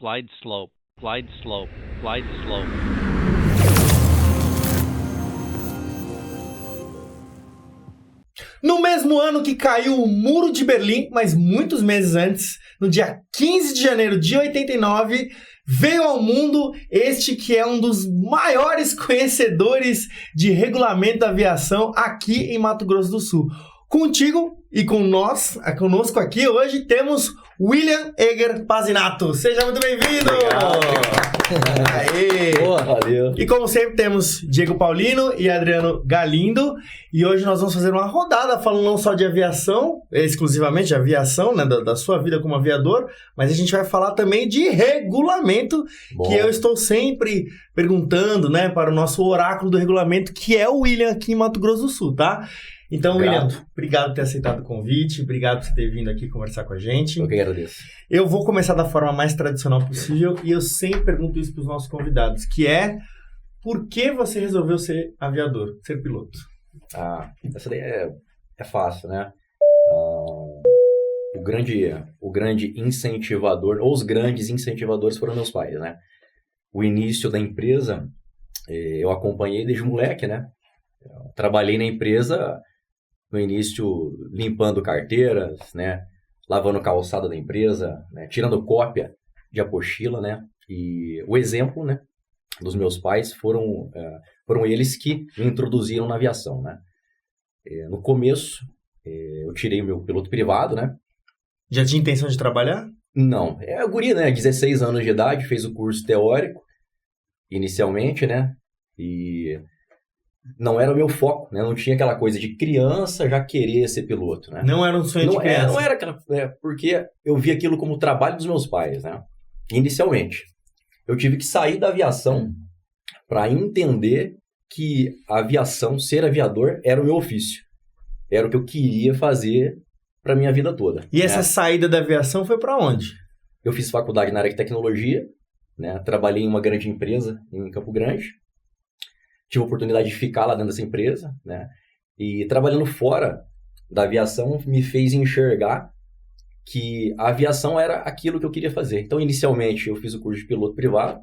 glide slope, glide slope, glide slope. No mesmo ano que caiu o Muro de Berlim, mas muitos meses antes, no dia 15 de janeiro de 89, veio ao mundo este que é um dos maiores conhecedores de regulamento da aviação aqui em Mato Grosso do Sul. Contigo e conosco aqui hoje temos William Eger Pazinato. Seja muito bem-vindo! Aê! Boa, valeu! E como sempre temos Diego Paulino e Adriano Galindo. E hoje nós vamos fazer uma rodada falando não só de aviação, exclusivamente de aviação, né, da sua vida como aviador, mas a gente vai falar também de regulamento, que eu estou sempre perguntando, né, para o nosso oráculo do regulamento, que é o William aqui em Mato Grosso do Sul, tá? Então, William, obrigado por ter aceitado o convite, obrigado por ter vindo aqui conversar com a gente. Eu que agradeço. Eu vou começar da forma mais tradicional possível e eu sempre pergunto isso para os nossos convidados, que é: por que você resolveu ser aviador, ser piloto? Essa daí é fácil, né? O grande incentivador, ou os grandes incentivadores foram meus pais, né? O início da empresa, eu acompanhei desde moleque, né? Eu trabalhei na empresa no início limpando carteiras, né? Lavando calçada da empresa, né? Tirando cópia de apostila, né? E o exemplo, né, dos meus pais foram eles que me introduziram na aviação, né? No começo, eu tirei o meu piloto privado, né? Já tinha intenção de trabalhar? Não. A guria, né? 16 anos de idade, fez o curso teórico, inicialmente, né? E não era o meu foco, né? Não tinha aquela coisa de criança já querer ser piloto, né? Não era um sonho de criança? Não era aquela... porque eu vi aquilo como trabalho dos meus pais, né? Inicialmente. Eu tive que sair da aviação para entender que a aviação, ser aviador, era o meu ofício. Era o que eu queria fazer para minha vida toda. E essa saída da aviação foi para onde? Eu fiz faculdade na área de tecnologia, né? Trabalhei em uma grande empresa em Campo Grande. Tive a oportunidade de ficar lá dentro dessa empresa, né? E trabalhando fora da aviação me fez enxergar que a aviação era aquilo que eu queria fazer. Então, inicialmente, eu fiz o curso de piloto privado,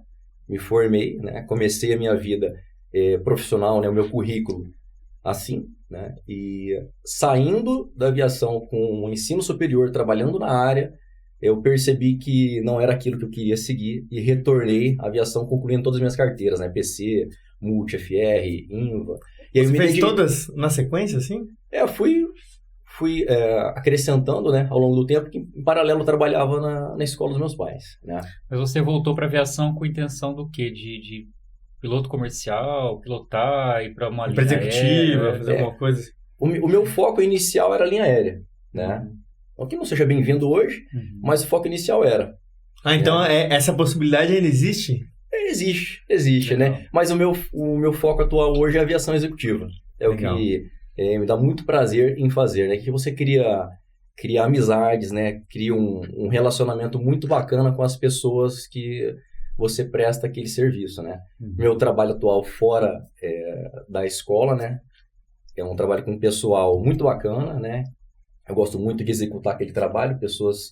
me formei, né? Comecei a minha vida profissional, né? O meu currículo assim, né? E saindo da aviação com o ensino superior, trabalhando na área, eu percebi que não era aquilo que eu queria seguir e retornei à aviação concluindo todas as minhas carteiras, né? PC, Multi, FR, INVA. E aí você fez todas na sequência, assim? Eu fui acrescentando, né, ao longo do tempo, que em paralelo eu trabalhava na escola dos meus pais, né? Mas você voltou para a aviação com intenção do quê? De piloto comercial, pilotar, ir para uma linha executiva, aérea, fazer alguma coisa? O meu foco inicial era a linha aérea, né? Não que não seja bem-vindo hoje, mas o foco inicial era. Então essa possibilidade ainda existe? Existe, né? Mas o meu foco atual hoje é a aviação executiva. É Legal. O que me dá muito prazer em fazer, né? Que você cria amizades, né? Cria um relacionamento muito bacana com as pessoas que você presta aquele serviço, né? Meu trabalho atual fora da escola, né? É um trabalho com pessoal muito bacana, né? Eu gosto muito de executar aquele trabalho, pessoas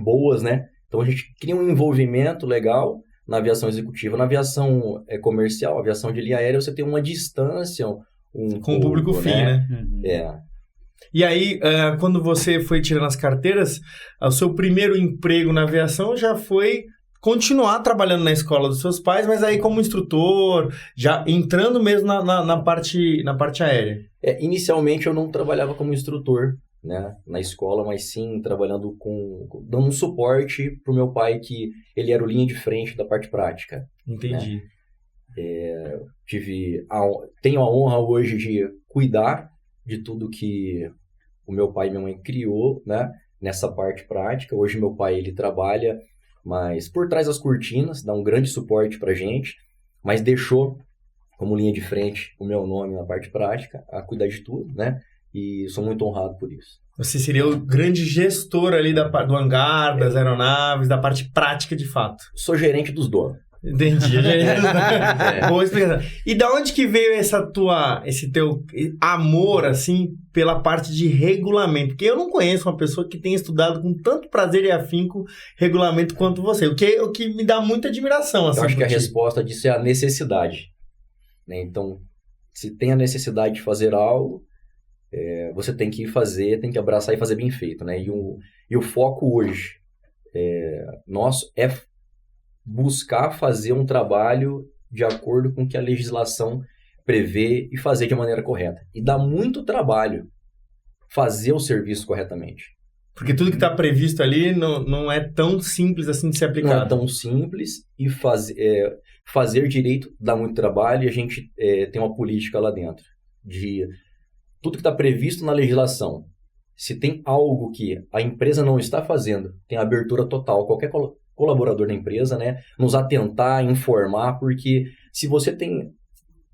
boas, né? Então a gente cria um envolvimento legal na aviação executiva. Na aviação comercial, aviação de linha aérea, você tem uma distância com o público fim, né? E aí, quando você foi tirando as carteiras, o seu primeiro emprego na aviação já foi continuar trabalhando na escola dos seus pais, mas aí como instrutor, já entrando mesmo na parte aérea. Inicialmente eu não trabalhava como instrutor, né, na escola, mas sim trabalhando dando um suporte para o meu pai, que ele era o linha de frente da parte prática. Entendi. Né? Tenho a honra hoje de cuidar de tudo que o meu pai e minha mãe criou, né, nessa parte prática. Hoje meu pai ele trabalha, mas por trás das cortinas, dá um grande suporte para a gente, mas deixou como linha de frente o meu nome na parte prática, a cuidar de tudo, né? E sou muito honrado por isso. Você seria o grande gestor ali do hangar, das aeronaves, da parte prática de fato. Sou gerente dos donos. Entendi. Boa explicação. E da onde que veio esse teu amor, assim, pela parte de regulamento? Porque eu não conheço uma pessoa que tenha estudado com tanto prazer e afinco regulamento quanto você. O que me dá muita admiração, assim. Eu acho que a por ti. resposta disso é a necessidade, né? Então, se tem a necessidade de fazer algo, você tem que fazer, tem que abraçar e fazer bem feito, né? E o foco hoje nosso é buscar fazer um trabalho de acordo com o que a legislação prevê e fazer de maneira correta. E dá muito trabalho fazer o serviço corretamente. Porque tudo que está previsto ali não é tão simples assim de ser Não é aplicado. tão simples e fazer direito dá muito trabalho, e a gente tem uma política lá dentro de tudo que está previsto na legislação. Se tem algo que a empresa não está fazendo, tem abertura total, qualquer colaborador da empresa, né, nos atentar, informar, porque se você tem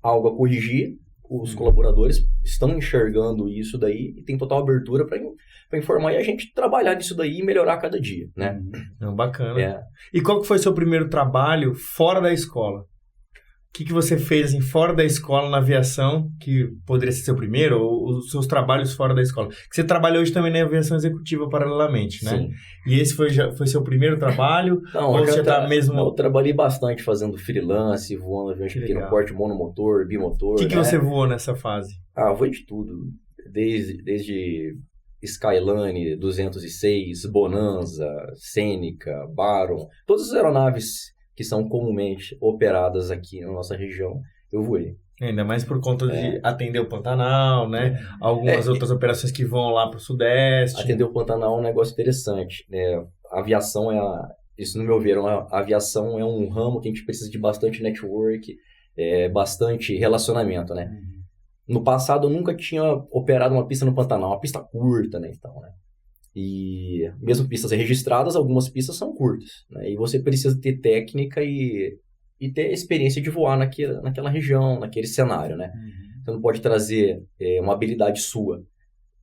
algo a corrigir, os colaboradores estão enxergando isso daí e tem total abertura para informar e a gente trabalhar nisso daí e melhorar cada dia, né? Não, bacana. É. E qual que foi o seu primeiro trabalho fora da escola? O que você fez assim, fora da escola na aviação, que poderia ser seu primeiro, ou os seus trabalhos fora da escola? Que você trabalhou hoje também na aviação executiva paralelamente, né? Sim. E esse foi seu primeiro trabalho? Não, ou você tá mesmo... eu trabalhei bastante fazendo freelance, voando aviões Que pequeno legal. porte, monomotor, bimotor. O que né? você voou nessa fase? Voei de tudo. Desde Skyline 206, Bonanza, Seneca, Baron, todas as aeronaves que são comumente operadas aqui na nossa região, eu voei. Ainda mais por conta de atender o Pantanal, né? Algumas outras operações que vão lá para o Sudeste. Atender o Pantanal é um negócio interessante. A aviação isso no meu ver, a aviação é um ramo que a gente precisa de bastante network, bastante relacionamento, né? No passado eu nunca tinha operado uma pista no Pantanal, uma pista curta, né? Então, né? E mesmo pistas registradas, algumas pistas são curtas, né? E você precisa ter técnica e ter experiência de voar naquela região, naquele cenário, né? Você não pode trazer uma habilidade sua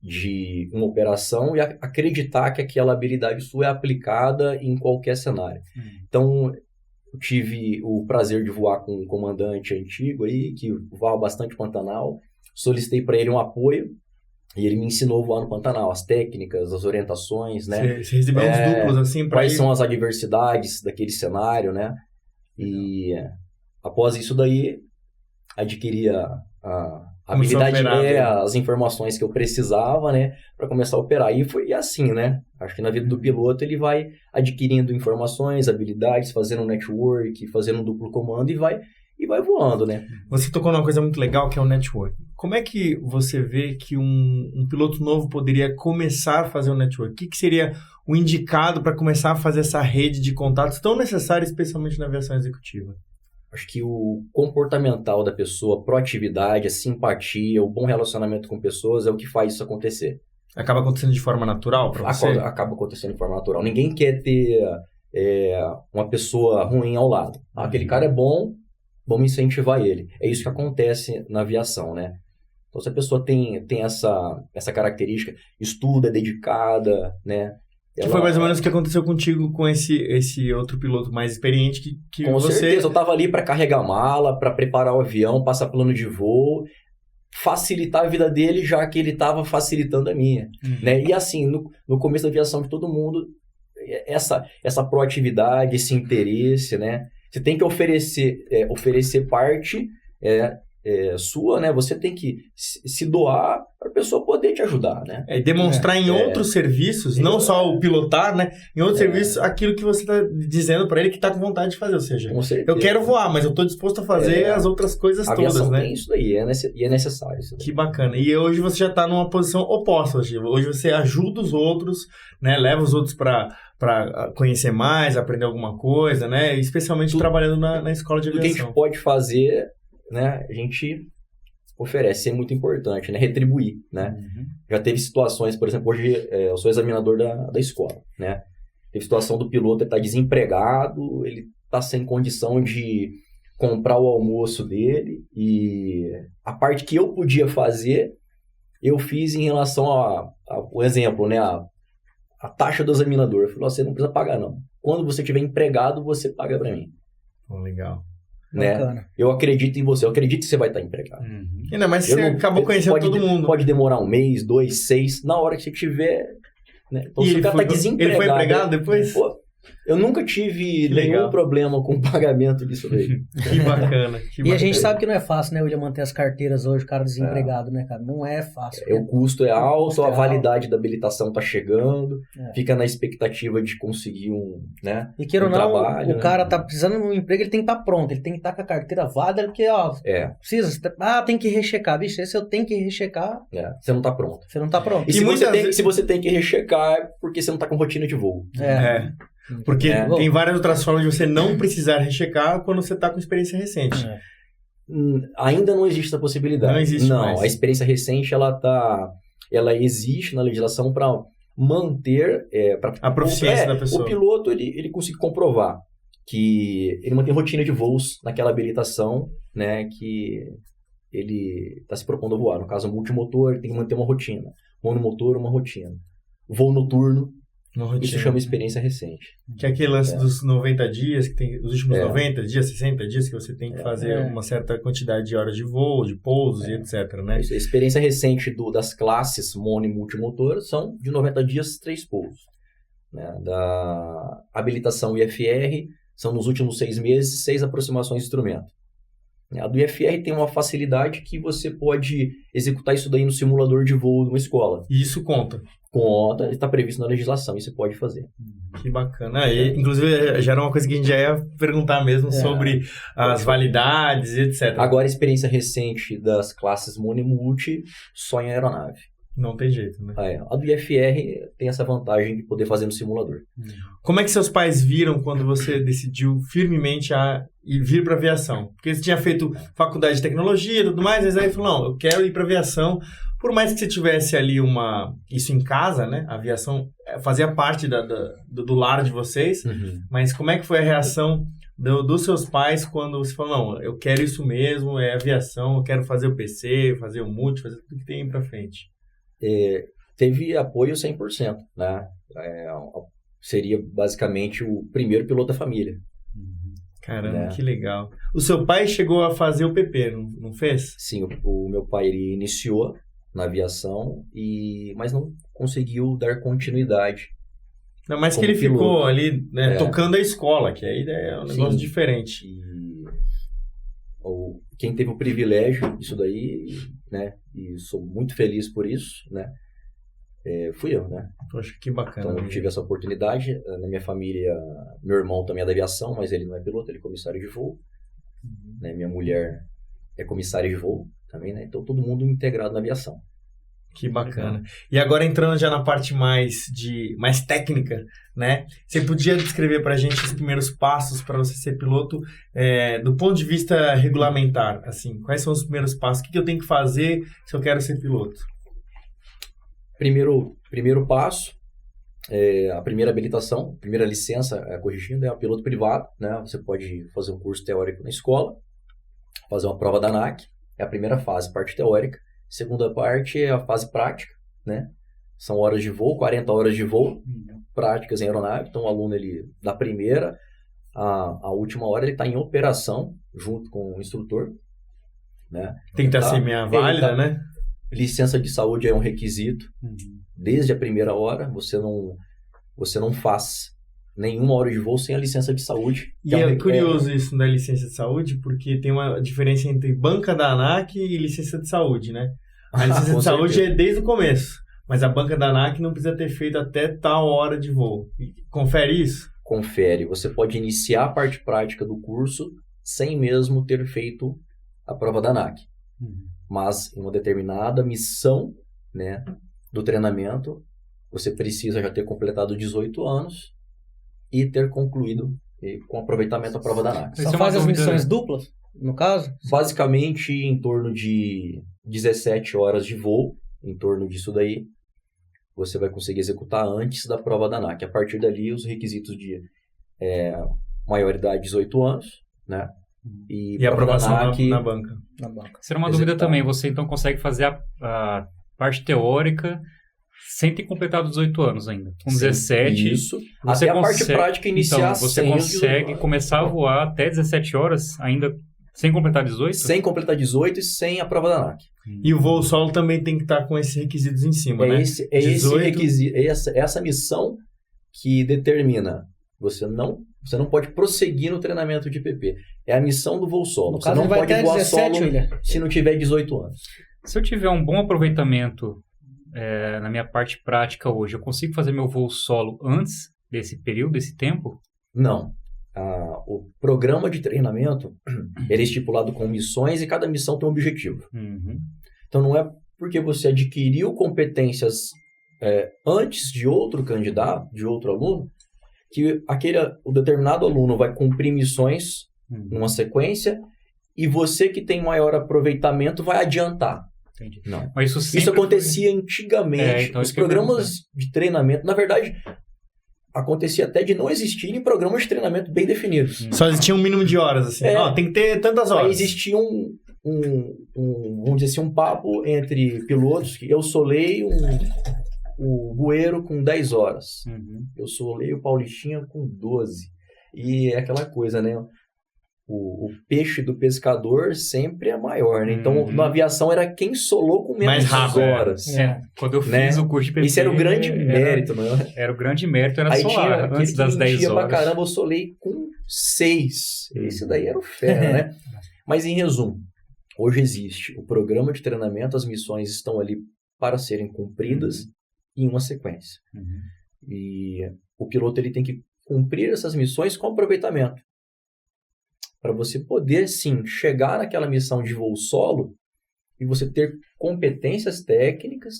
de uma operação e acreditar que aquela habilidade sua é aplicada em qualquer cenário. Então, eu tive o prazer de voar com um comandante antigo aí, que voava bastante Pantanal, solicitei para ele um apoio, e ele me ensinou a voar no Pantanal, as técnicas, as orientações, né? Você recebeu uns duplos assim para quais são as adversidades daquele cenário, né? E após isso daí, adquiri a habilidade, as informações que eu precisava, né? Para começar a operar. E foi assim, né? Acho que na vida do piloto ele vai adquirindo informações, habilidades, fazendo um network, fazendo um duplo comando e vai voando, né? Você tocou numa coisa muito legal que é o network. Como é que você vê que um piloto novo poderia começar a fazer o network? O que seria o indicado para começar a fazer essa rede de contatos tão necessária, especialmente na aviação executiva? Acho que o comportamental da pessoa, a proatividade, a simpatia, o bom relacionamento com pessoas é o que faz isso acontecer. Acaba acontecendo de forma natural para você? Acaba acontecendo de forma natural. Ninguém quer ter uma pessoa ruim ao lado. Aquele cara é bom, vamos incentivar ele. É isso que acontece na aviação, né? Então, se a pessoa tem essa característica, estuda, é dedicada, né? Que foi mais ou menos o que aconteceu contigo com esse outro piloto mais experiente que com você... certeza, eu estava ali para carregar mala, para preparar o avião, passar plano de voo, facilitar a vida dele, já que ele estava facilitando a minha. Né? E assim, no começo da aviação de todo mundo, essa proatividade, esse interesse, né? Você tem que oferecer parte sua, né? Você tem que se doar para a pessoa poder te ajudar, né? Demonstrar em outros serviços, não só o pilotar, né? Em outros serviços, aquilo que você está dizendo para ele que está com vontade de fazer. Ou seja, eu quero voar, mas eu estou disposto a fazer as outras coisas todas, né? Tem isso daí, e é necessário. Isso daí. Que bacana. E hoje você já está numa posição oposta. Hoje você ajuda os outros, né? Leva os outros para conhecer mais, aprender alguma coisa, né? Especialmente trabalhando na escola de aviação. O que a gente pode fazer, né? A gente oferece, é muito importante, né? Retribuir, né? Já teve situações, por exemplo, hoje eu sou examinador da escola, né? Teve situação do piloto, ele está desempregado, ele está sem condição de comprar o almoço dele, e a parte que eu podia fazer, eu fiz em relação ao exemplo, né? A taxa do examinador. Eu falei, você não precisa pagar, não. Quando você tiver empregado, você paga para mim. Pô, legal. Né? Bacana. Eu acredito em você, eu acredito que você vai estar empregado. Ainda mais que você acabou conhecendo todo mundo. Pode demorar 1 mês, 2, 6, na hora que você tiver. Né? Então, E se o cara tá ele desempregado. foi empregado depois? Pô, eu nunca tive Que nenhum legal. problema com o pagamento disso daí. Que bacana. E a gente sabe que não é fácil, né, William, manter as carteiras hoje, o cara desempregado, né, cara? Não é fácil. O custo é alto, custo é a alto. validade da habilitação tá chegando, É. fica na expectativa de conseguir né? E queira ou um não, trabalho, o cara tá precisando de um emprego, ele tem que estar pronto, ele tem que estar com a carteira válida, porque, ó, precisa, tem que rechecar, bicho, esse eu tenho que rechecar, Você não tá pronto. você não tá pronto. E se, muitas vezes- se você tem que rechecar, é porque você não tá com rotina de voo. É. Porque É. tem várias outras formas de você não precisar rechecar quando você tá com experiência recente. É. Ainda não existe essa possibilidade. Não existe mais. A experiência recente, ela existe na legislação para manter... A proficiência da pessoa. O piloto, ele consegue comprovar que ele mantém rotina de voos naquela habilitação, né, que ele está se propondo a voar. No caso, multimotor, ele tem que manter uma rotina. Monomotor, uma rotina. Voo noturno, Uma rotina. isso chama experiência recente. Que é aquele lance dos 90 dias, que tem os últimos 90 dias, 60 dias, que você tem que fazer É. uma certa quantidade de horas de voo, de pousos e etc, né? A experiência recente das classes mono e multimotor são de 90 dias, 3 pousos. Né? Da habilitação IFR são nos últimos 6 meses, 6 aproximações de instrumento. A do IFR tem uma facilidade que você pode executar isso daí no simulador de voo de uma escola. E isso conta. Conta, está previsto na legislação e você pode fazer. Que bacana. Inclusive, já era uma coisa que a gente já ia perguntar mesmo sobre as validades e etc. Agora, a experiência recente das classes mono e multi só em aeronave. Não tem jeito, né? A do IFR tem essa vantagem de poder fazer no simulador. Como é que seus pais viram quando você decidiu firmemente vir para aviação? Porque você tinha feito faculdade de tecnologia e tudo mais, mas aí falou, não, eu quero ir para aviação. Por mais que você tivesse ali isso em casa, né? A aviação fazia parte do lar de vocês, mas como é que foi a reação dos seus pais quando você falou, não, eu quero isso mesmo, é aviação, eu quero fazer o PC, fazer o multi, fazer tudo que tem para frente? Teve apoio 100%, né? Seria basicamente o primeiro piloto da família. Caramba, né? que legal. O seu pai chegou a fazer o PP, não fez? Sim, o meu pai ele iniciou na aviação, mas não conseguiu dar continuidade. Não, mas que Como ele ficou piloto. ali, né, tocando a escola, que aí é um negócio diferente. Quem teve o privilégio disso daí, né? E sou muito feliz por isso, né? Fui eu, né? Poxa, que bacana. Então, eu tive essa oportunidade. Na minha família, meu irmão também é da aviação, mas ele não é piloto, ele é comissário de voo. Né? Minha mulher é comissária de voo também, né? Então, todo mundo integrado na aviação. Que bacana. E agora entrando já na parte mais técnica, né? Você podia descrever pra gente os primeiros passos para você ser piloto do ponto de vista regulamentar, assim, quais são os primeiros passos? O que eu tenho que fazer se eu quero ser piloto? Primeiro passo, a primeira habilitação, a primeira licença, corrigindo, é o piloto privado, né? Você pode fazer um curso teórico na escola, fazer uma prova da ANAC, é a primeira fase, parte teórica. Segunda parte é a fase prática, né? São horas de voo, 40 horas de voo, práticas em aeronave. Então, o aluno, da primeira à última hora, ele está em operação, junto com o instrutor, né? Tem que estar CMA válida, né? Licença de saúde é um requisito. Desde a primeira hora, você não faz nenhuma hora de voo sem a licença de saúde. E é curioso isso da licença de saúde, porque tem uma diferença entre banca da ANAC e licença de saúde, né? A licença de saúde é desde o começo, mas a banca da ANAC não precisa ter feito até tal hora de voo. Confere isso? Confere. Você pode iniciar a parte prática do curso sem mesmo ter feito a prova da ANAC. Mas em uma determinada missão, né, do treinamento, você precisa já ter completado 18 anos e ter concluído com aproveitamento a prova da ANAC. Só faz as missões duplas, no caso? Basicamente, em torno de 17 horas de voo, em torno disso daí, você vai conseguir executar antes da prova da ANAC. A partir dali, os requisitos de maioridade 18 anos, né? E a aprovação ANAC, na banca. Na banca. Será uma dúvida também, você então consegue fazer a parte teórica sem ter completado 18 anos ainda. Com 17, isso. você até a parte consegue- prática iniciar então, você sem os consegue 18 começar a voar até 17 horas, ainda sem completar 18? sem completar 18 e sem a prova da ANAC. E o voo solo também tem que estar com esses requisitos em cima, né? Esse 18. requisito, essa missão que determina. Você não pode prosseguir no treinamento de PP. É a missão do voo solo. No Você caso, não ele vai pode até voar 17, solo William. se não tiver 18 anos. Se eu tiver um bom aproveitamento na minha parte prática hoje, eu consigo fazer meu voo solo antes desse período, desse tempo? Não. O programa de treinamento ele é estipulado com missões e cada missão tem um objetivo. Uhum. Então não é porque você adquiriu competências antes de outro candidato, de outro aluno, que o determinado aluno vai cumprir missões numa sequência e você que tem maior aproveitamento vai adiantar. Entendi. Não. Mas isso sempre Isso acontecia antigamente. então Os isso que eu ia programas de treinamento, na verdade, acontecia até de não existirem programas de treinamento bem definidos. Só existia um mínimo de horas, assim. Ó, tem que ter tantas Aí horas. existia vamos dizer assim, um papo entre pilotos que eu solei o bueiro com 10 horas. Uhum. Eu solei o paulistinha com 12. E é aquela coisa, né? O peixe do pescador sempre é maior, né? Então, na aviação era quem solou com menos Mais rápido, horas. Quando eu Né? fiz o curso de PP... Esse era o grande mérito, né? Era o grande mérito, era Aí solar, tinha aquele antes das que 10 enchia pra horas. caramba, eu solei com 6. Esse daí era o fera, né? Mas em resumo, hoje existe o programa de treinamento, as missões estão ali para serem cumpridas em uma sequência. Uhum. E o piloto ele tem que cumprir essas missões com aproveitamento. Para você poder, sim, chegar naquela missão de voo solo e você ter competências técnicas,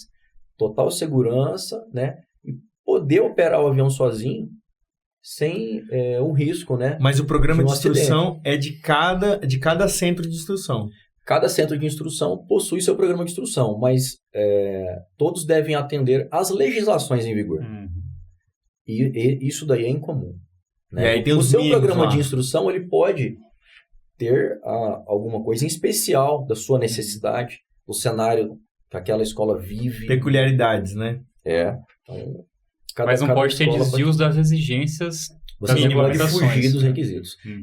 total segurança, né? E poder operar o avião sozinho sem um risco, né? Mas o programa de de um instrução é de cada centro de instrução. Cada centro de instrução possui seu programa de instrução, mas todos devem atender às legislações em vigor. Uhum. E isso daí é incomum. Né? E aí tem o os seu mínimos programa lá. de instrução ele pode ter alguma coisa em especial da sua necessidade, o cenário que aquela escola vive. Peculiaridades, né? Então, Mas não pode ter escola desvios das exigências Você das não pode regulamentações. fugir dos requisitos. Uhum.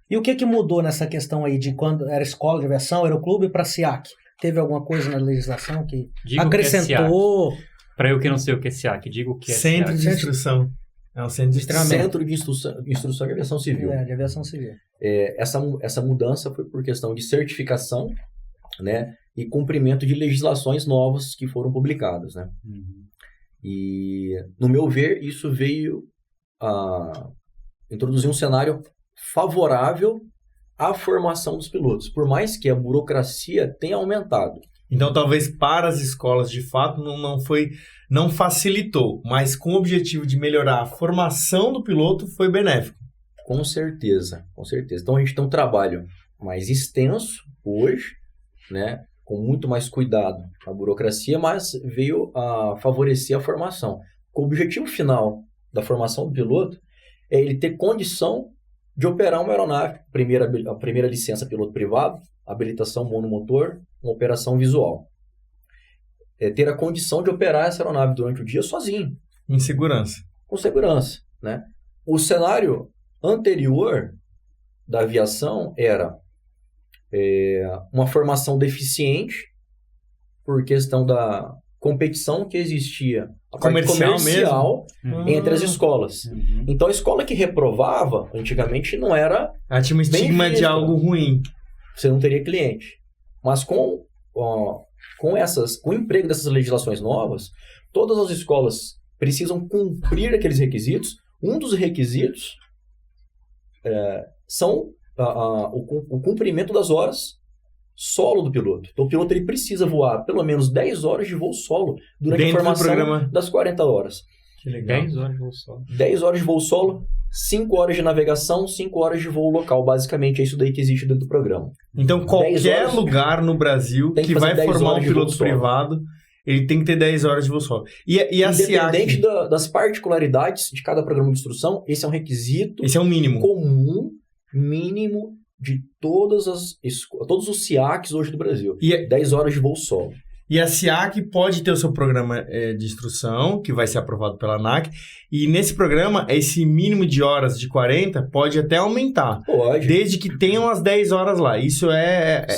E o que mudou nessa questão aí de quando era escola de aviação, aeroclube para SIAC? Teve alguma coisa na legislação que Diga acrescentou? Para eu que não sei o que é SIAC, digo o que é Centro SIAC. de instrução. É um centro de instrução. Centro de instrução de aviação civil. De aviação civil. Essa mudança foi por questão de certificação, né, e cumprimento de legislações novas que foram publicadas, né? Uhum. E, no meu ver, isso veio a introduzir um cenário favorável à formação dos pilotos, por mais que a burocracia tenha aumentado. Então, talvez para as escolas, de fato, não facilitou, mas com o objetivo de melhorar a formação do piloto, foi benéfico. Com certeza, com certeza. Então, a gente tem um trabalho mais extenso hoje, né, com muito mais cuidado na burocracia, mas veio a favorecer a formação. O objetivo final da formação do piloto é ele ter condição de operar uma aeronave, a primeira licença piloto privado, habilitação monomotor, uma operação visual. Ter a condição de operar essa aeronave durante o dia sozinho. Em segurança. Com segurança, né? O cenário anterior da aviação era uma formação deficiente por questão da competição que existia, a parte comercial mesmo? entre as escolas. Uhum. Então, a escola que reprovava, antigamente, não era... Ela tinha um estigma de algo ruim. Você não teria cliente. Mas com o emprego dessas legislações novas, todas as escolas precisam cumprir aqueles requisitos. Um dos requisitos são o cumprimento das horas solo do piloto. Então, o piloto ele precisa voar pelo menos 10 horas de voo solo durante Dentro a formação do programa. das 40 horas. Que legal. 10 horas de voo solo. 10 horas de voo solo, 5 horas de navegação, 5 horas de voo local. Basicamente, é isso daí que existe dentro do programa. Então, 10 qualquer horas lugar no Brasil tem que que vai fazer 10 formar um horas de voo piloto solo. privado, ele tem que ter 10 horas de voo solo. E a Independente SIAC, das particularidades de cada programa de instrução, esse é um requisito esse é o mínimo. comum, mínimo, de todos os SIACs hoje do Brasil. E 10 horas de voo solo. E a SIAC pode ter o seu programa de instrução, que vai ser aprovado pela ANAC, e nesse programa, esse mínimo de horas de 40 pode até aumentar. Pode. Desde que tenham as 10 horas lá. Isso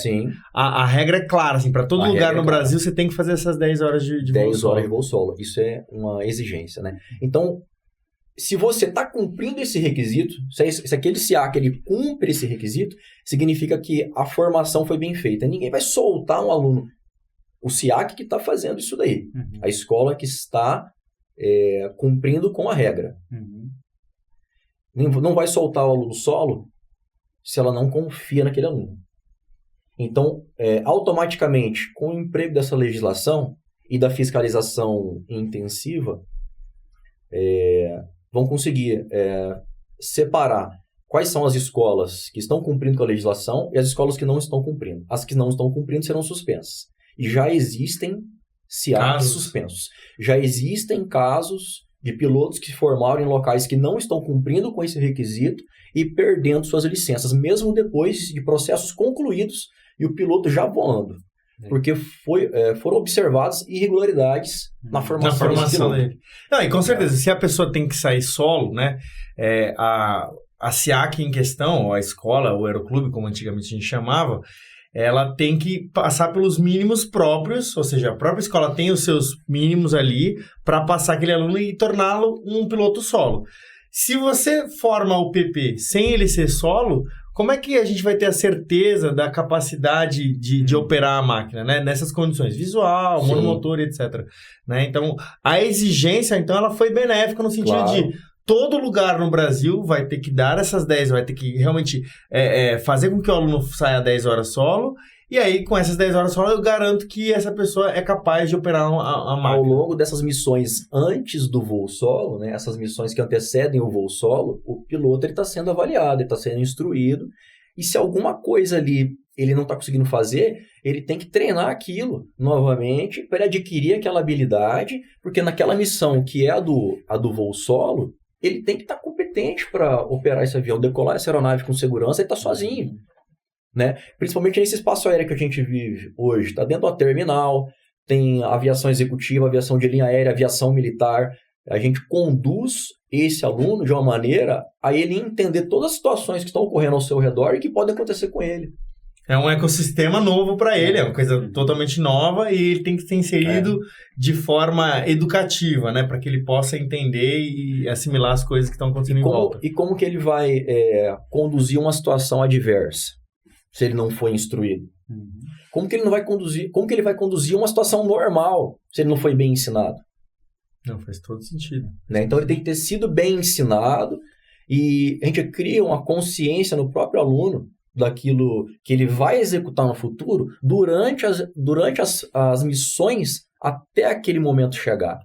Sim. A regra é clara, assim, para todo A lugar regra no é clara. Brasil você tem que fazer essas 10 horas de 10 voo solo. horas de voo solo. Isso é uma exigência, né? Então, se você está cumprindo esse requisito, se aquele SIAC ele cumpre esse requisito, significa que a formação foi bem feita. Ninguém vai soltar um aluno. O SIAC que está fazendo isso daí. Uhum. A escola que está cumprindo com a regra. Uhum. Não vai soltar o aluno solo se ela não confia naquele aluno. Então, automaticamente, com o emprego dessa legislação e da fiscalização intensiva, vão conseguir separar quais são as escolas que estão cumprindo com a legislação e as escolas que não estão cumprindo. As que não estão cumprindo serão suspensas. E já existem SIACs suspensos. Já existem casos de pilotos que se formaram em locais que não estão cumprindo com esse requisito e perdendo suas licenças, mesmo depois de processos concluídos e o piloto já voando. Porque foram observadas irregularidades na formação dele. Não, e com certeza, se a pessoa tem que sair solo, né? A SIAC em questão, ou a escola, o aeroclube, como antigamente a gente chamava, ela tem que passar pelos mínimos próprios, ou seja, a própria escola tem os seus mínimos ali para passar aquele aluno e torná-lo um piloto solo. Se você forma o PP sem ele ser solo, como é que a gente vai ter a certeza da capacidade de operar a máquina, né? Nessas condições, visual, monomotor, etc. Né? Então, a exigência, então, ela foi benéfica no sentido de todo lugar no Brasil vai ter que dar essas 10, vai ter que realmente fazer com que o aluno saia 10 horas solo, e aí com essas 10 horas solo eu garanto que essa pessoa é capaz de operar a máquina. Ao longo dessas missões antes do voo solo, né, essas missões que antecedem o voo solo, o piloto está sendo avaliado, ele está sendo instruído, e se alguma coisa ali ele não está conseguindo fazer, ele tem que treinar aquilo novamente para adquirir aquela habilidade, porque naquela missão que é a do voo solo, ele tem que estar competente para operar esse avião, decolar essa aeronave com segurança e estar sozinho. Né? Principalmente nesse espaço aéreo que a gente vive hoje. Está dentro da terminal, tem aviação executiva, aviação de linha aérea, aviação militar. A gente conduz esse aluno de uma maneira a ele entender todas as situações que estão ocorrendo ao seu redor e que podem acontecer com ele. É um ecossistema novo para ele, é uma coisa totalmente nova e ele tem que ser inserido de forma educativa, né? Para que ele possa entender e assimilar as coisas que estão acontecendo em volta. E como que ele vai conduzir uma situação adversa, se ele não for instruído? Como que ele vai conduzir uma situação normal, se ele não foi bem ensinado? Não, faz todo sentido. Né? Então ele tem que ter sido bem ensinado e a gente cria uma consciência no próprio aluno daquilo que ele vai executar no futuro durante as missões até aquele momento chegar.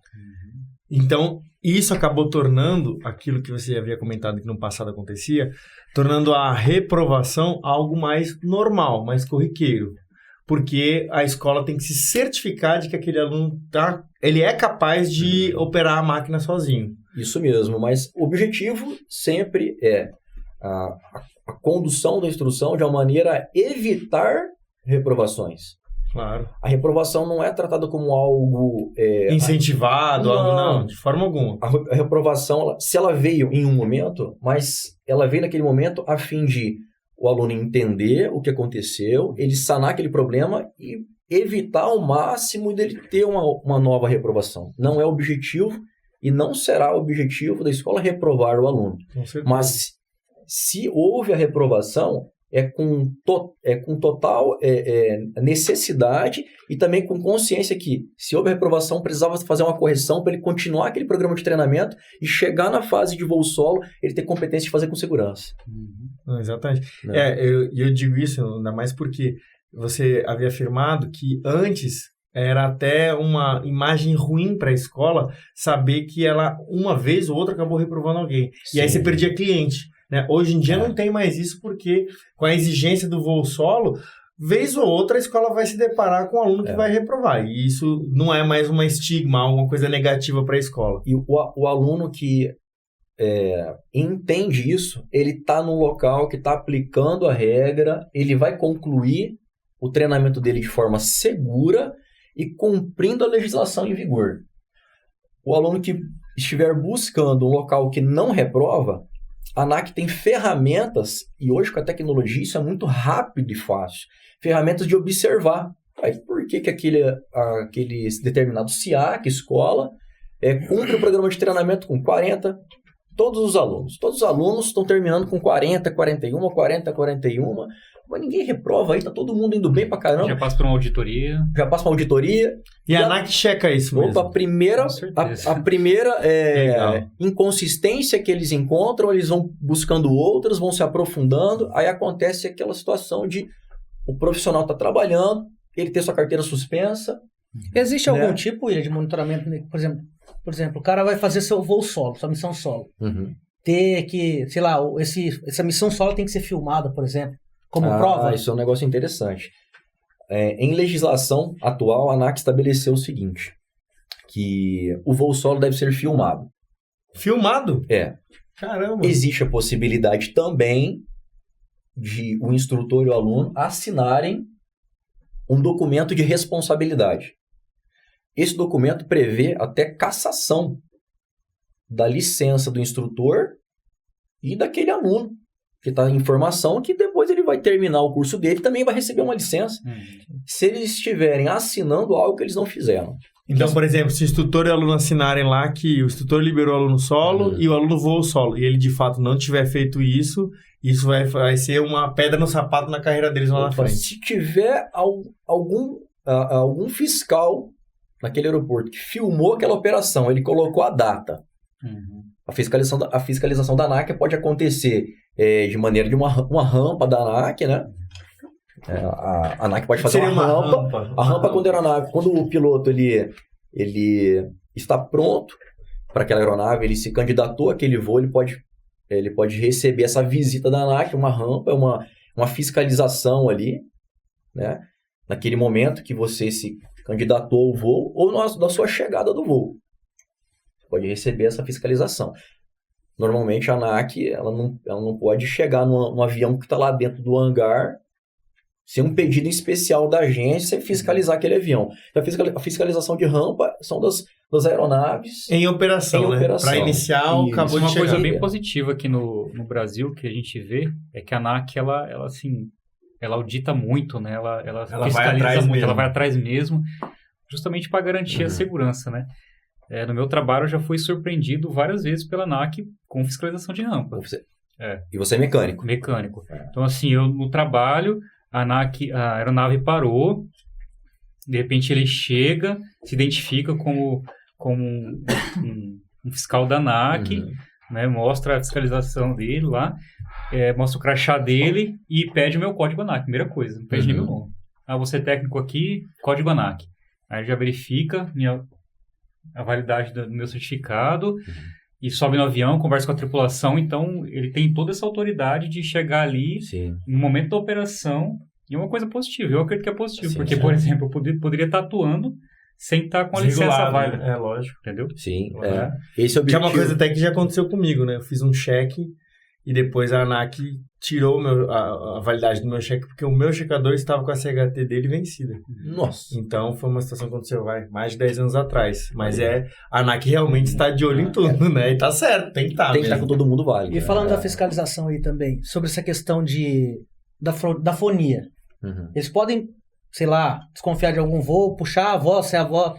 Então, isso acabou tornando aquilo que você havia comentado que no passado acontecia, tornando a reprovação algo mais normal, mais corriqueiro. Porque a escola tem que se certificar de que aquele aluno ele é capaz de operar a máquina sozinho. Isso mesmo, mas o objetivo sempre é a condução da instrução de uma maneira a evitar reprovações. Claro. A reprovação não é tratada como algo... incentivado, algo de forma alguma. A reprovação, se ela veio em um momento, mas ela veio naquele momento a fim de o aluno entender o que aconteceu, ele sanar aquele problema e evitar ao máximo dele ter uma nova reprovação. Não é o objetivo e não será o objetivo da escola reprovar o aluno. Mas se houve a reprovação, é com total necessidade e também com consciência que, se houve a reprovação, precisava fazer uma correção para ele continuar aquele programa de treinamento e chegar na fase de voo solo, ele ter competência de fazer com segurança. Exatamente. Eu digo isso ainda mais porque você havia afirmado que antes era até uma imagem ruim para a escola saber que ela, uma vez ou outra, acabou reprovando alguém. Sim. E aí você perdia cliente. Né? Hoje em dia não tem mais isso porque com a exigência do voo solo, vez ou outra a escola vai se deparar com um aluno que vai reprovar. E isso não é mais uma estigma, alguma coisa negativa para a escola. E o aluno que entende isso, ele está num local que está aplicando a regra, ele vai concluir o treinamento dele de forma segura e cumprindo a legislação em vigor. O aluno que estiver buscando um local que não reprova, a ANAC tem ferramentas, e hoje com a tecnologia isso é muito rápido e fácil, ferramentas de observar. Aí, por que aquele determinado SIAC, escola, cumpre o programa de treinamento com 40, todos os alunos estão terminando com 40, 41, mas ninguém reprova aí, tá todo mundo indo bem pra caramba. Já passa por uma auditoria. E a ANAC checa isso mesmo. Opa, a primeira inconsistência que eles encontram, eles vão buscando outras, vão se aprofundando, aí acontece aquela situação de o profissional tá trabalhando, ele ter sua carteira suspensa. Existe algum tipo, William, de monitoramento? Por exemplo, o cara vai fazer seu voo solo, sua missão solo. Ter que, sei lá, essa missão solo tem que ser filmada, por exemplo, como prova. Isso é um negócio interessante. Em legislação atual, a ANAC estabeleceu o seguinte, que o voo solo deve ser filmado. Filmado? Caramba! Existe a possibilidade também de o instrutor e o aluno assinarem um documento de responsabilidade. Esse documento prevê até cassação da licença do instrutor e daquele aluno, que está em formação, que depois ele vai terminar o curso dele e também vai receber uma licença, se eles estiverem assinando algo que eles não fizeram. Então, por exemplo, se o instrutor e o aluno assinarem lá que o instrutor liberou o aluno solo e o aluno voou solo, e ele de fato não tiver feito isso vai ser uma pedra no sapato na carreira deles lá na frente. Se tiver algum fiscal naquele aeroporto que filmou aquela operação, ele colocou a data, a fiscalização da ANAC pode acontecer de maneira de uma rampa da ANAC, né? A ANAC pode fazer uma rampa. A rampa, quando o piloto ele está pronto para aquela aeronave, ele se candidatou àquele voo, ele pode receber essa visita da ANAC, uma rampa, uma fiscalização ali, né? Naquele momento que você se candidatou ao voo ou na sua chegada do voo. Você pode receber essa fiscalização. Normalmente a ANAC ela não pode chegar num avião que está lá dentro do hangar sem um pedido especial da agência e fiscalizar aquele avião. A fiscalização de rampa são das aeronaves em operação, né? Para iniciar, acabou de uma chegar. Coisa bem positiva aqui no Brasil que a gente vê é que a ANAC ela audita muito, né? Ela fiscaliza muito, ela vai atrás mesmo, justamente para garantir a segurança, né? No meu trabalho eu já fui surpreendido várias vezes pela ANAC com fiscalização de rampa. E você é mecânico? Mecânico. Então, assim, eu no trabalho, a aeronave parou, de repente ele chega, se identifica como um fiscal da ANAC, né, mostra a fiscalização dele lá, mostra o crachá dele e pede o meu código ANAC, primeira coisa, não pede nem meu nome. Você é técnico aqui, código ANAC. Aí já verifica a validade do meu certificado e sobe no avião, conversa com a tripulação, então ele tem toda essa autoridade de chegar ali no momento da operação, e é uma coisa positiva, eu acredito que é positivo, porque, por exemplo, eu poderia estar atuando sem estar com a licença válida. É lógico. Entendeu? Sim, esse é o objetivo. Que é uma coisa até que já aconteceu comigo, né? Eu fiz um cheque e depois a ANAC tirou a validade do meu cheque porque o meu checador estava com a CHT dele vencida. Nossa! Então foi uma situação que aconteceu mais de 10 anos atrás. Mas a ANAC realmente está de olho em tudo, né? E tá certo, tem que estar. Tem que estar com todo mundo válido. E falando da fiscalização aí também, sobre essa questão da fonia. Eles podem, sei lá, desconfiar de algum voo, puxar a voz, se é a voz,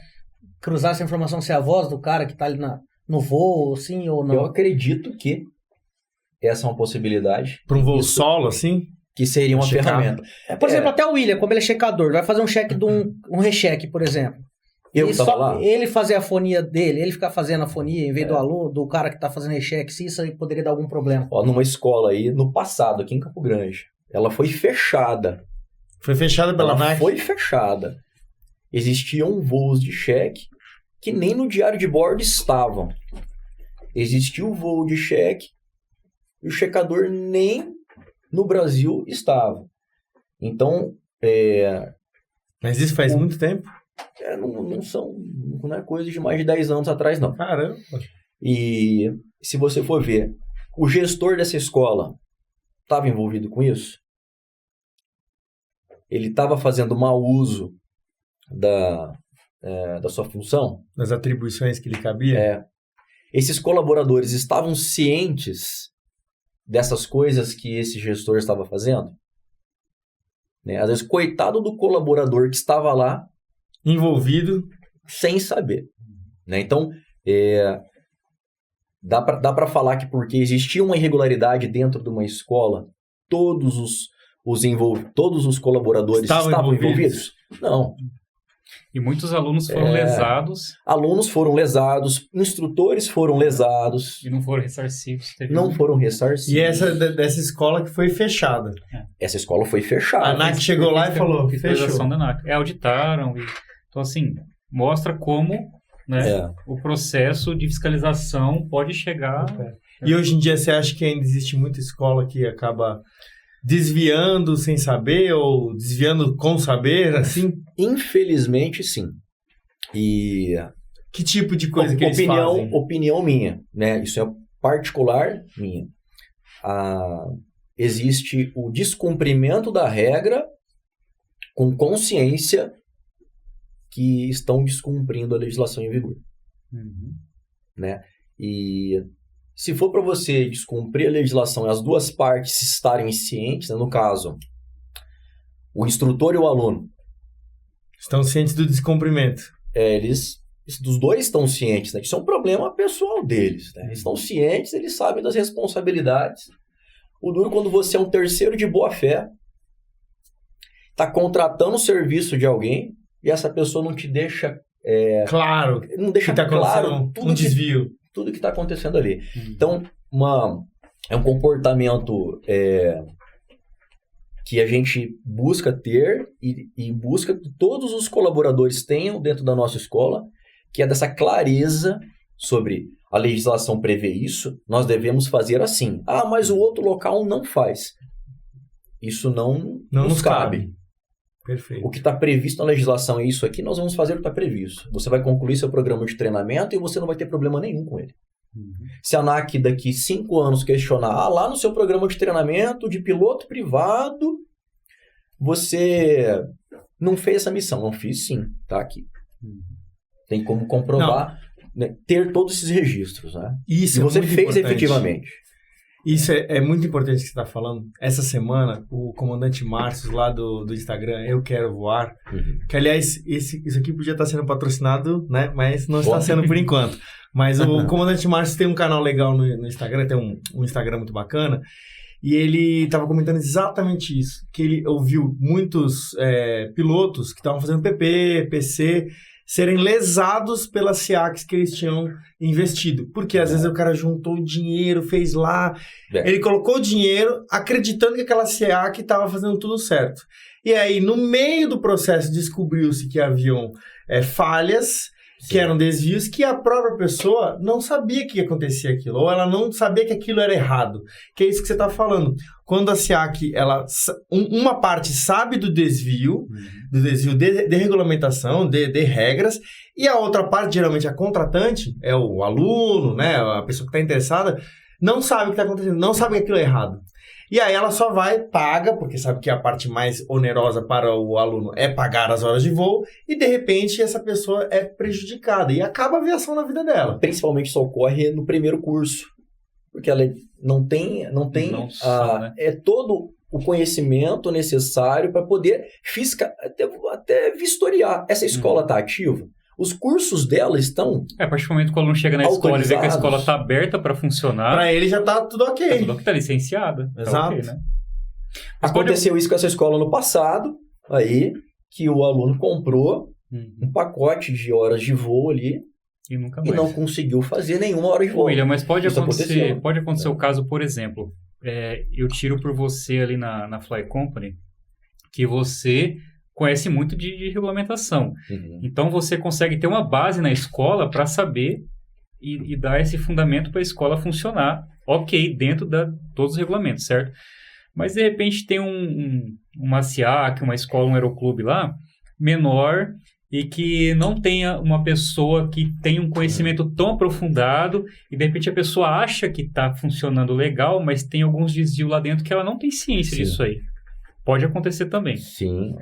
cruzar essa informação se é a voz do cara que está ali no voo, sim ou não. Eu acredito que essa é uma possibilidade. Para um voo solo, assim? Que seria uma ferramenta. Por exemplo, até o William, como ele é checador, vai fazer um cheque de um recheque, por exemplo. Eu estava lá. Ele fazer a fonia dele, ele ficar fazendo a fonia em vez do aluno, do cara que está fazendo recheque, se isso aí poderia dar algum problema. Numa escola aí, no passado, aqui em Campo Grande, ela foi fechada. Foi fechada pela ANAC? Foi fechada. Existiam voos de cheque que nem no diário de bordo estavam. Existia o voo de cheque e o checador nem no Brasil estava. Então, Mas isso faz muito tempo? Não é coisa de mais de 10 anos atrás, não. Caramba! E se você for ver, o gestor dessa escola estava envolvido com isso? Ele estava fazendo mau uso da sua função, Das atribuições que lhe cabia? esses colaboradores estavam cientes dessas coisas que esse gestor estava fazendo? Né? Às vezes, coitado do colaborador que estava lá Envolvido. sem saber. Né? Então, dá para falar que porque existia uma irregularidade dentro de uma escola, todos os colaboradores estavam envolvidos? Não. E muitos alunos foram lesados. Alunos foram lesados, instrutores foram lesados. E não foram ressarcidos. Não foram ressarcidos. E essa dessa escola que foi fechada. Essa escola foi fechada. A ANAC chegou lá e falou, fechou. Da ANAC. Auditaram. Então, assim, mostra como, né, o processo de fiscalização pode chegar... E hoje em dia você acha que ainda existe muita escola que acaba desviando sem saber ou desviando com saber, assim? Infelizmente, sim. E... Que tipo de coisa que eles fazem? Opinião minha, né? Isso é particular minha. Existe o descumprimento da regra com consciência que estão descumprindo a legislação em vigor. Né? E se for para você descumprir a legislação e as duas partes estarem cientes, né? No caso, o instrutor e o aluno, estão cientes do descumprimento. Os dois estão cientes, né? Isso é um problema pessoal deles. Né? Eles estão cientes, eles sabem das responsabilidades. O duro quando você é um terceiro de boa fé, está contratando o serviço de alguém e essa pessoa não te deixa... claro. Não deixa que tá claro um desvio. Tudo que está acontecendo ali. Então, é um comportamento que a gente busca ter e busca que todos os colaboradores tenham dentro da nossa escola, que é dessa clareza sobre a legislação prevê isso, nós devemos fazer assim. Mas o outro local não faz. Isso não nos cabe. Perfeito. O que está previsto na legislação é isso aqui, nós vamos fazer o que está previsto. Você vai concluir seu programa de treinamento e você não vai ter problema nenhum com ele. Se a ANAC daqui 5 anos questionar, lá no seu programa de treinamento de piloto privado, você não fez essa missão. Não fiz, sim, tá aqui. Tem como comprovar, né, ter todos esses registros. Né? Isso e você muito fez importante. efetivamente. Isso é muito importante que você está falando. Essa semana, o comandante Márcio, lá do Instagram, Eu Quero Voar, que, aliás, isso aqui podia estar sendo patrocinado, né? Mas não está sendo por enquanto. Mas o comandante Márcio tem um canal legal no Instagram, tem um Instagram muito bacana, e ele estava comentando exatamente isso, que ele ouviu muitos pilotos que estavam fazendo PP, PC, serem lesados pelas SEACs que eles tinham investido. Porque às vezes o cara juntou o dinheiro, fez lá, ele colocou o dinheiro acreditando que aquela SEAC estava fazendo tudo certo. E aí, no meio do processo, descobriu-se que haviam falhas, que eram desvios, que a própria pessoa não sabia que acontecia aquilo, ou ela não sabia que aquilo era errado. Que é isso que você está falando. Quando a SEAC, uma parte sabe do desvio de regulamentação, de regras, e a outra parte, geralmente a contratante, é o aluno, né, a pessoa que está interessada, não sabe o que está acontecendo, não sabe que aquilo é errado. E aí ela só paga, porque sabe que a parte mais onerosa para o aluno é pagar as horas de voo, e de repente essa pessoa é prejudicada, e acaba a aviação na vida dela. Principalmente isso ocorre no primeiro curso, porque ela não tem né? todo o conhecimento necessário para poder até vistoriar. Essa escola está ativa? Os cursos dela estão... A partir do momento que o aluno chega na escola e vê que a escola está aberta para funcionar... Para ele já está tudo ok. Está licenciada. Exato. Tá okay, né? Aconteceu isso com essa escola no passado, aí, que o aluno comprou um pacote de horas de voo ali e nunca mais. E não conseguiu fazer nenhuma hora de voo. William, mas pode acontecer o caso, por exemplo, eu tiro por você ali na Fly Company, que você conhece muito de regulamentação. Então, você consegue ter uma base na escola para saber e dar esse fundamento para a escola funcionar, ok, dentro de todos os regulamentos, certo? Mas, de repente, tem uma SEAC, uma escola, um aeroclube lá, menor, e que não tenha uma pessoa que tenha um conhecimento tão aprofundado, e, de repente, a pessoa acha que está funcionando legal, mas tem alguns desvios lá dentro que ela não tem ciência disso aí. Pode acontecer também. Sim,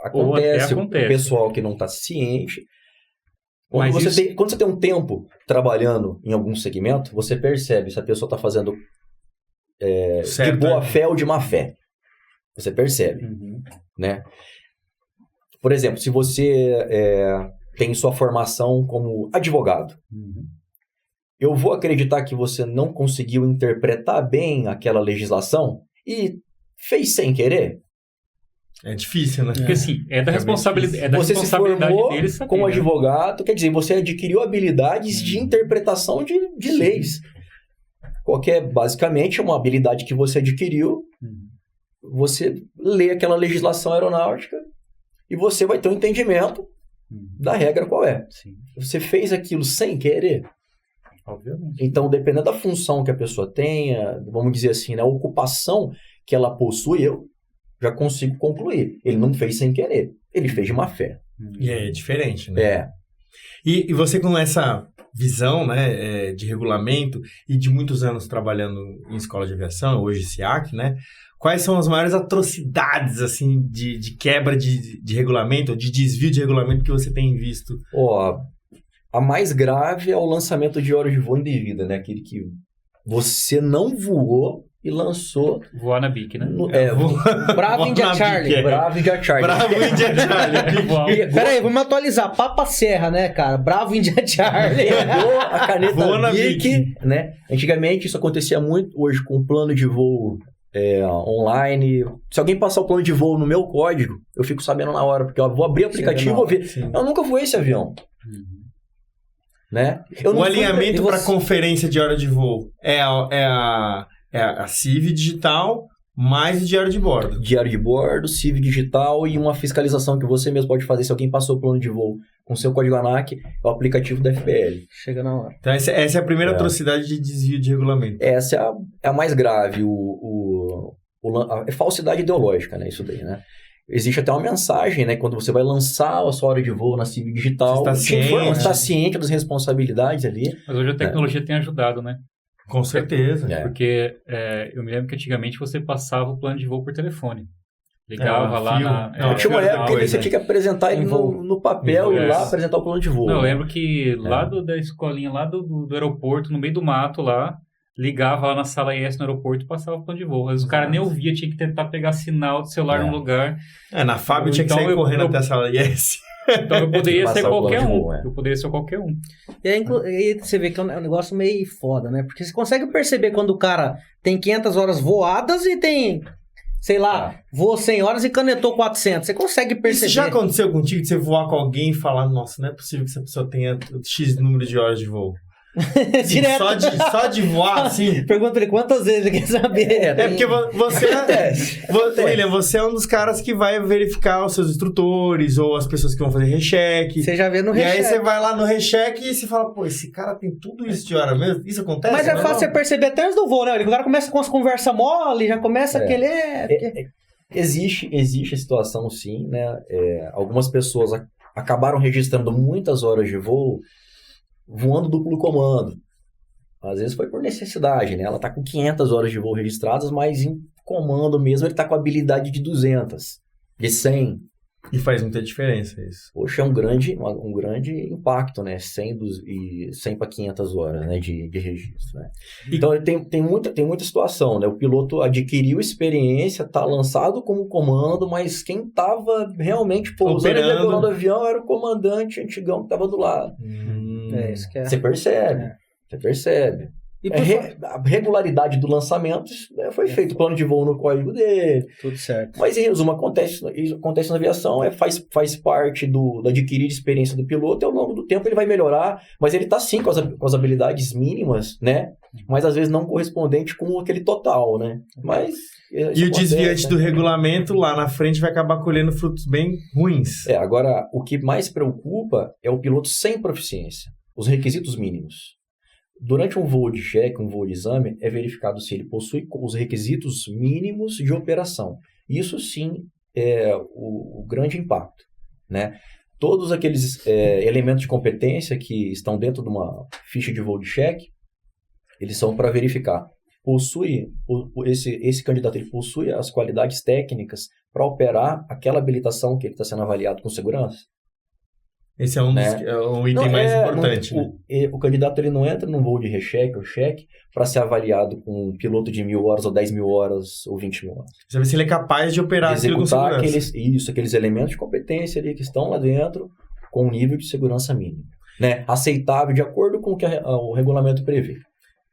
acontece. O pessoal que não está ciente, Quando Mas quando você tem um tempo trabalhando em algum segmento, você percebe se a pessoa está fazendo de Certo, boa fé ou de má fé. Você percebe, né? Por exemplo, se você tem sua formação como advogado, eu vou acreditar que você não conseguiu interpretar bem aquela legislação e fez sem querer? É difícil, né? Porque assim, é da responsabilidade, Você se formou deles saber, como né? advogado, quer dizer, você adquiriu habilidades de interpretação de leis. Basicamente, é uma habilidade que você adquiriu, você lê aquela legislação aeronáutica e você vai ter um entendimento da regra qual é. Sim, Você fez aquilo sem querer. obviamente. Então, dependendo da função que a pessoa tenha, vamos dizer assim, né, a ocupação que ela possui, eu já consigo concluir. Ele não fez sem querer, ele fez de má fé. E aí é diferente, né? E você com essa visão, né, de regulamento e de muitos anos trabalhando em escola de aviação, hoje SEAC, né? Quais são as maiores atrocidades, assim, de quebra de regulamento, ou de desvio de regulamento que você tem visto? A mais grave é o lançamento de hora de voo indevida, né? Aquele que você não voou e lançou... Voar na BIC, né? Bravo India Charlie. Bravo India Charlie. Bravo India Charlie. Voar. Pera aí, vamos atualizar. Papa Serra, né, cara? Bravo India Charlie. Pegou a Voa caneta na BIC, né? Antigamente isso acontecia muito, hoje com plano de voo online. Se alguém passar o plano de voo no meu código, eu fico sabendo na hora, porque eu vou abrir o aplicativo e vou ver. Sim. Eu nunca voei esse avião. Né? Eu O não alinhamento fui- para conferência de hora de voo é a CIV digital mais o diário de bordo. Diário de bordo, CIV digital e uma fiscalização que você mesmo pode fazer se alguém passou o plano de voo com seu código ANAC, é o aplicativo da FPL. Chega na hora. Então essa é a primeira atrocidade de desvio de regulamento. Essa é a mais grave, a falsidade ideológica, né? Isso daí, né? Existe até uma mensagem, né? Quando você vai lançar a sua hora de voo na CIV digital, Você está ciente das responsabilidades ali. Mas hoje a tecnologia tem ajudado, né? Com certeza. É. Porque eu me lembro que antigamente você passava o plano de voo por telefone. Ligava lá fio. na... Não, Tinha uma outra época que coisa. você tinha que apresentar ele Em voo. no papel Em e voo, lá é. apresentar o plano de voo. Não, eu lembro que lá da escolinha, lá do aeroporto, no meio do mato lá, ligava lá na sala IS no aeroporto e passava o plano de voo. Às vezes o cara nem ouvia, tinha que tentar pegar sinal de celular É. num lugar. Na Fábio tinha que Então sair correndo eu- até a sala yes. Então eu poderia Passar ser o plano qualquer de um. voo, é. Eu poderia ser qualquer um. E aí você vê que é um negócio meio foda, né? Porque você consegue perceber quando o cara tem 500 horas voadas e tem, sei lá, voou 100 horas e canetou 400. Você consegue perceber. Isso já aconteceu contigo de você voar com alguém e falar, nossa, não é possível que essa pessoa tenha X número de horas de voo? Assim, Direto. só de voar, assim. Pergunta pra ele quantas vezes ele quer saber. É porque você Acontece. William, você é um dos caras que vai verificar os seus instrutores ou as pessoas que vão fazer recheque. Você já vê no E aí recheque. você vai lá no recheque e você fala, pô, esse cara tem tudo isso de hora mesmo? Isso acontece? Mas é Não fácil você perceber até antes do voo, né? O cara começa com as conversas mole, já começa aquele... Existe a situação, sim, né? Algumas pessoas acabaram registrando muitas horas de voo voando duplo comando. Às vezes foi por necessidade, né? Ela tá com 500 horas de voo registradas, mas em comando mesmo ele tá com habilidade de 200, de 100. E faz muita diferença isso. Poxa, é um grande impacto, né? 100 para 500 horas, né? de registro, né? Então, tem muita situação, né? O piloto adquiriu experiência, tá lançado como comando, mas quem tava realmente pousando e decolando o avião era o comandante antigão que tava do lado. Isso que é. Você percebe, você percebe. E A regularidade do lançamento foi feito o plano de voo no código dele. tudo certo. Mas, em resumo, acontece na aviação, faz parte do adquirir experiência do piloto, e ao longo do tempo ele vai melhorar, mas ele está sim com as habilidades mínimas, né? Mas às vezes não correspondente com aquele total, né? Mas E o desviante do regulamento lá na frente vai acabar colhendo frutos bem ruins. Agora, o que mais preocupa é o piloto sem proficiência, os requisitos mínimos. Durante um voo de cheque, um voo de exame, é verificado se ele possui os requisitos mínimos de operação. Isso sim é o grande impacto, né? Todos aqueles elementos de competência que estão dentro de uma ficha de voo de cheque, eles são para verificar. Esse candidato ele possui as qualidades técnicas para operar aquela habilitação que ele está sendo avaliado com segurança? Esse é um, né? é um item mais importante. O candidato ele não entra num voo de recheque ou cheque para ser avaliado com um piloto de 1.000 horas, ou 10.000 horas, ou 20.000 horas. Você vê se ele é capaz de operar aquilo com Executar segurança. aqueles elementos de competência ali que estão lá dentro com um nível de segurança mínimo, né? Aceitável de acordo com o que o regulamento prevê.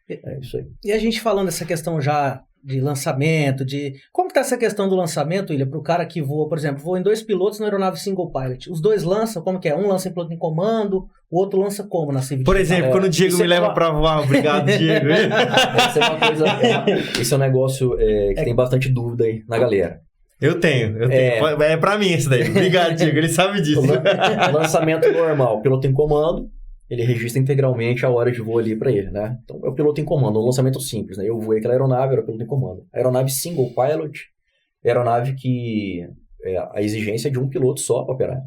É isso aí. E a gente falando dessa questão já de lançamento, de... Como que tá essa questão do lançamento, William, pro cara que voa, por exemplo, voa em 2 pilotos na aeronave single pilot. Os dois lançam, como que é? Um lança em piloto em comando, o outro lança como na CIV? Por exemplo, quando o Diego me leva pra voar, obrigado, Diego. Essa é uma coisa... esse é um negócio que tem bastante dúvida aí na galera. Eu tenho. É pra mim isso daí. Obrigado, Diego, ele sabe disso. Lançamento normal, piloto em comando, ele registra integralmente a hora de voo ali para ele, né? Então, é o piloto em comando, um lançamento simples, né? Eu voei aquela aeronave, era o piloto em comando. A aeronave single pilot, aeronave que a exigência é de um piloto só para operar.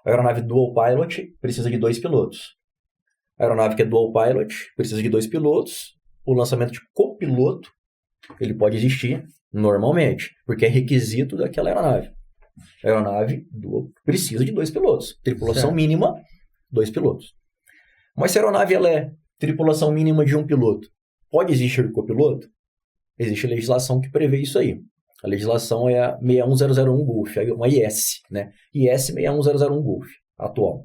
A aeronave dual pilot precisa de 2 pilotos. A aeronave que é dual pilot precisa de 2 pilotos. O lançamento de copiloto, ele pode existir normalmente, porque é requisito daquela aeronave. A aeronave dual precisa de 2 pilotos. Tripulação mínima, 2 pilotos. Mas se a aeronave ela é tripulação mínima de 1 piloto, pode existir copiloto? Existe legislação que prevê isso aí. A legislação é a 61001 Gulf, uma IS, né? IS 61001 Gulf, atual.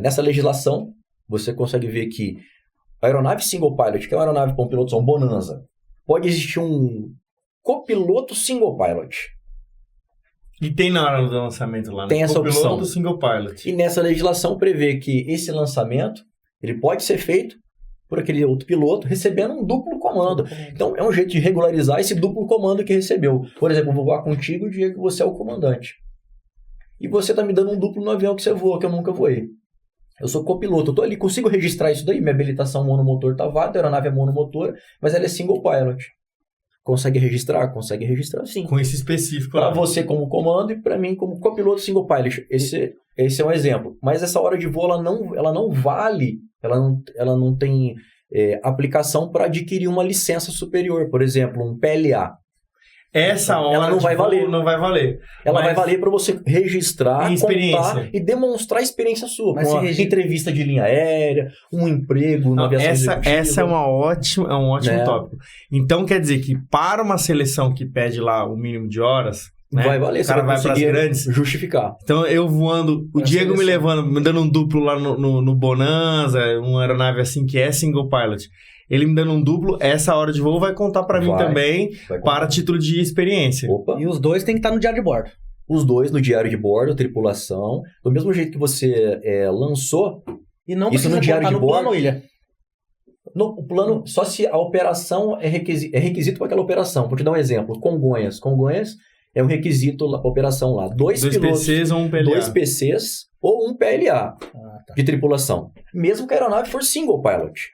Nessa legislação, você consegue ver que a aeronave single pilot, que é uma aeronave com piloto, são Bonanza, pode existir um copiloto single pilot. E tem na hora do lançamento lá, né? Tem essa Copiloto opção. do single pilot. E nessa legislação prevê que esse lançamento ele pode ser feito por aquele outro piloto recebendo um duplo comando. Então, é um jeito de regularizar esse duplo comando que recebeu. Por exemplo, eu vou voar contigo, Diego, que você é o comandante. E você está me dando um duplo no avião que você voa, que eu nunca voei. Eu sou copiloto, eu estou ali, consigo registrar isso daí, minha habilitação monomotor está válida, a aeronave é monomotor, mas ela é single pilot. Consegue registrar sim. Com esse específico Para lá. você como comando e para mim como copiloto single pilot. Esse é um exemplo. Mas essa hora de voo, ela não vale, ela não tem aplicação para adquirir uma licença superior. Por exemplo, um PLA. Essa hora ela não vai valer. Não vai valer. Ela vai valer para você registrar, experiência. E demonstrar a experiência sua. Mas uma entrevista de linha aérea, um emprego na aviação executiva. Essa é um ótimo tópico. Então, quer dizer que para uma seleção que pede lá o mínimo de horas, né, vai valer. o cara vai para as grandes. Justificar. Então, eu voando, o Diego me levando, me dando um duplo lá no Bonanza, uma aeronave assim que é single pilot. Ele me dando um duplo, essa hora de voo vai contar para mim também, para título de experiência. Opa. E os dois tem que estar no diário de bordo. Os dois no diário de bordo, tripulação. Do mesmo jeito que você lançou... E não isso precisa no diário de no bordo, plano, William. No plano, só se a operação é requisito para aquela operação. Vou te dar um exemplo. Congonhas. Congonhas é um requisito para a operação lá. 2 pilotos, PCs ou um PLA. 2 PCs ou um PLA Tá. de tripulação. Mesmo que a aeronave for single pilot.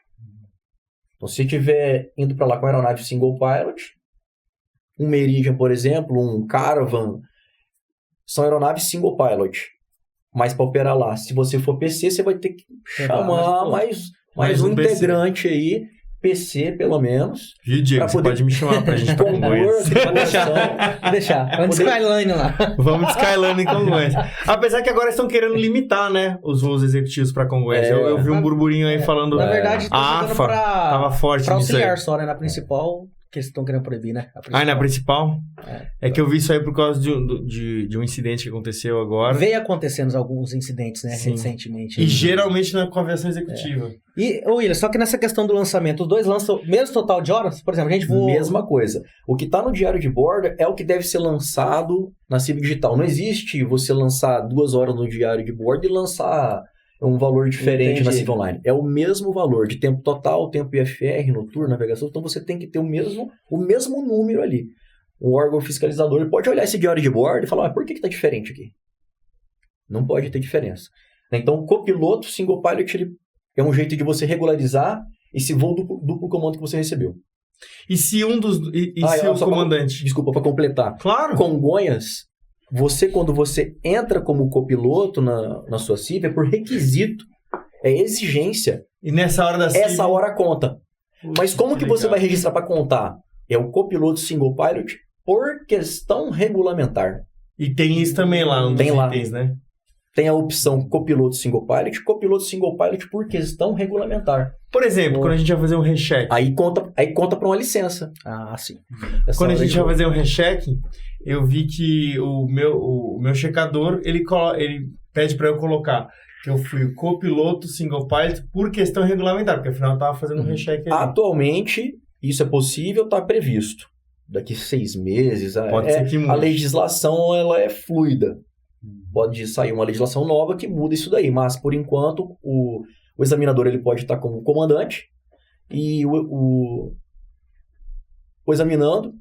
Então, se estiver indo para lá com a aeronave single pilot, um Meridian, por exemplo, um Caravan, são aeronaves single pilot. Mas para operar lá, se você for PC, você vai ter que chamar mais um integrante aí, PC pelo menos. Viu, Diego? Você pode me chamar pra gente pra Congonhas. Deixar. Vamos de Skyline lá. Vamos de Skyline em Congonhas. Apesar que agora estão querendo limitar, né, os voos executivos pra Congonhas. Eu vi um burburinho aí falando... Na verdade, a AFA tava forte pra nisso aí. auxiliar só, né? Na principal, que eles estão querendo proibir, né? Na principal? É que eu vi isso aí por causa de um incidente que aconteceu agora. Veio acontecendo alguns incidentes, né? Sim. Recentemente. E geralmente com a aviação executiva. E, William, só que nessa questão do lançamento, os dois lançam mesmo total de horas? Por exemplo, a gente voa... Mesma coisa. O que está no diário de bordo é o que deve ser lançado na CIV Digital. Não existe você lançar 2 horas no diário de bordo e lançar um valor diferente na CIV Online. É o mesmo valor de tempo total, tempo IFR, noturno, navegação. Então você tem que ter o mesmo número ali. O órgão fiscalizador pode olhar esse diário de bordo e falar, por que está diferente aqui? Não pode ter diferença. Então, o copiloto single pilot ele é um jeito de você regularizar esse voo duplo comando que você recebeu. E se um dos... se o comandante... Desculpa, para completar. Claro. Congonhas, quando você entra como copiloto na sua CIV, é por requisito. É exigência. E nessa hora da CIV... Essa hora conta. Mas como que você vai registrar para contar? É o copiloto single pilot por questão regulamentar. E tem isso também lá, nos itens, né? tem a opção copiloto single pilot por questão regulamentar. Por exemplo, quando a gente vai fazer um recheck. Aí conta para uma licença. Ah, sim. Quando a gente vai fazer um recheck, eu vi que o meu checador, ele pede para eu colocar que eu fui copiloto single pilot por questão regulamentar, porque afinal eu estava fazendo um recheck ali. Atualmente, isso é possível, está previsto. Daqui 6 meses, Pode ser que mude. A legislação ela é fluida. Pode sair uma legislação nova que muda isso daí, mas por enquanto o examinador ele pode estar como comandante e o examinando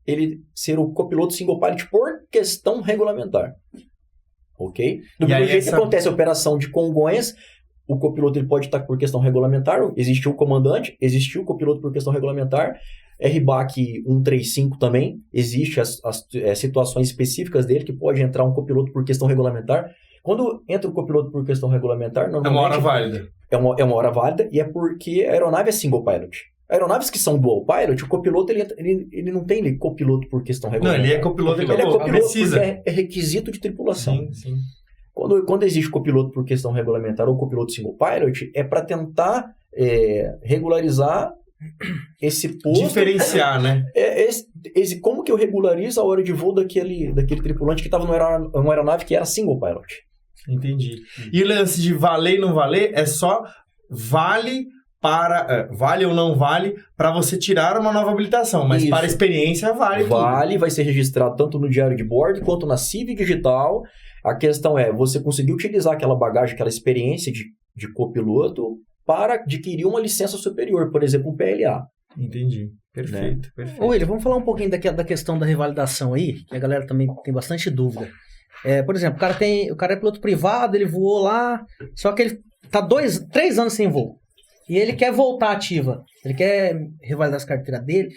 ele ser o copiloto single pilot por questão regulamentar. Ok? Do mesmo jeito que acontece a operação de Congonhas, o copiloto ele pode estar por questão regulamentar, existiu o comandante, existiu o copiloto por questão regulamentar, RBAC 135 também, existe as situações específicas dele, que pode entrar um copiloto por questão regulamentar. Quando entra o copiloto por questão regulamentar, normalmente... É uma hora válida. É uma hora válida, e é porque a aeronave é single pilot. Aeronaves que são dual pilot, o copiloto ele não tem copiloto por questão regulamentar. Não, ele é copiloto, ele é copiloto precisa. porque é requisito de tripulação. Sim, sim. Quando existe copiloto por questão regulamentar ou copiloto single pilot, é para tentar regularizar esse posto. Diferenciar, né? Como que eu regularizo a hora de voo daquele tripulante que estava numa aeronave que era single pilot? Entendi. E o lance de valer e não valer é só vale ou não vale para você tirar uma nova habilitação, mas Isso. para a experiência vale tudo. Vai ser registrado tanto no diário de bordo quanto na CIV digital. A questão é, você conseguiu utilizar aquela bagagem, aquela experiência de copiloto para adquirir uma licença superior, por exemplo, um PLA. Entendi. Perfeito, perfeito. Ô, William, vamos falar um pouquinho da questão da revalidação aí, que a galera também tem bastante dúvida. Por exemplo, o cara é piloto privado, ele voou lá, só que ele tá 3 anos sem voo. E ele quer voltar ativa. Ele quer revalidar as carteiras dele.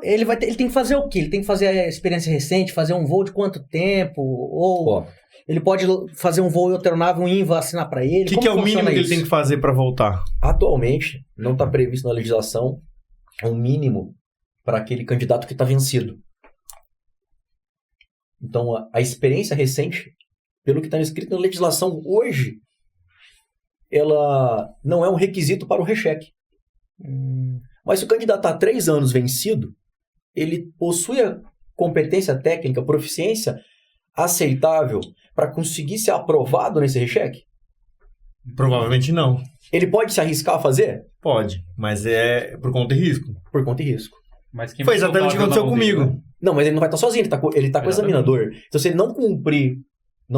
Ele tem que fazer o quê? Ele tem que fazer a experiência recente, fazer um voo de quanto tempo? Ou ele pode fazer um voo em outra aeronave, um INVA assinar para ele? O que é o mínimo que ele tem que fazer para voltar? Atualmente, não está previsto na legislação um mínimo para aquele candidato que está vencido. Então, a experiência recente, pelo que está escrito na legislação hoje, ela não é um requisito para o recheque. Mas se o candidato está há 3 anos vencido, ele possui a competência técnica, proficiência aceitável para conseguir ser aprovado nesse recheque? Provavelmente não. Ele pode se arriscar a fazer? Pode, mas é por conta e risco. Por conta e risco. Mas quem Foi exatamente o que aconteceu comigo. Dele, né? Não, mas ele não vai estar sozinho, ele está com o examinador. Então, se ele não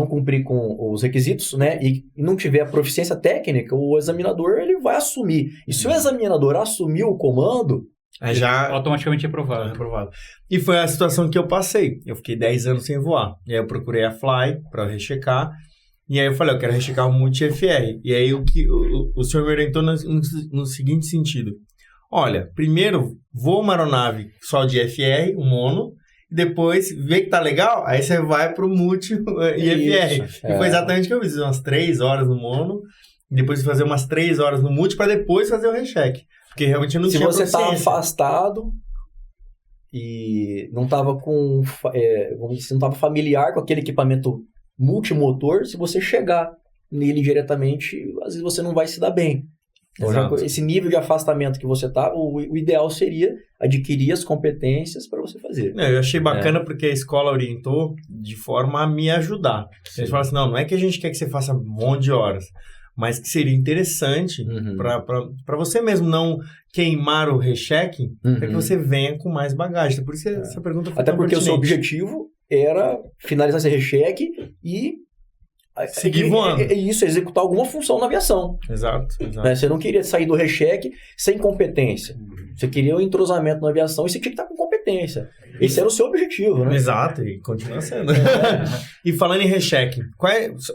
cumprir com os requisitos, né, e não tiver a proficiência técnica, o examinador ele vai assumir. E se o examinador assumir o comando, Já automaticamente é aprovado. aprovado. E foi a situação que eu passei. Eu fiquei 10 anos sem voar. E aí eu procurei a Fly para rechecar. E aí eu falei, eu quero rechecar o multi-FR. E aí o senhor me orientou no seguinte sentido. Olha, primeiro voa uma aeronave só de FR, um mono, e depois vê que tá legal, aí você vai pro multi e FR. E foi exatamente o que eu fiz. Umas 3 horas no mono, e depois fazer umas 3 horas no multi para depois fazer o recheque. Porque realmente eu não tinha se você tá proficiência. afastado e não tava não tava familiar com aquele equipamento multimotor, se você chegar nele diretamente, às vezes você não vai se dar bem. Então, esse nível de afastamento que você tá, o ideal seria adquirir as competências para você fazer. Eu achei bacana porque a escola orientou de forma a me ajudar. Eles falaram assim, não é que a gente quer que você faça um monte de horas, mas que seria interessante para você mesmo não queimar o recheque, para que você venha com mais bagagem. Então, por isso que essa pergunta foi até tão porque o seu pertinente. objetivo era finalizar esse recheque e seguir voando. Isso, executar alguma função na aviação. Exato. Né? Você não queria sair do recheque sem competência. Você queria um entrosamento na aviação e você tinha que estar com competência. Esse era o seu objetivo, né? Exato, e continua sendo. E falando em recheque,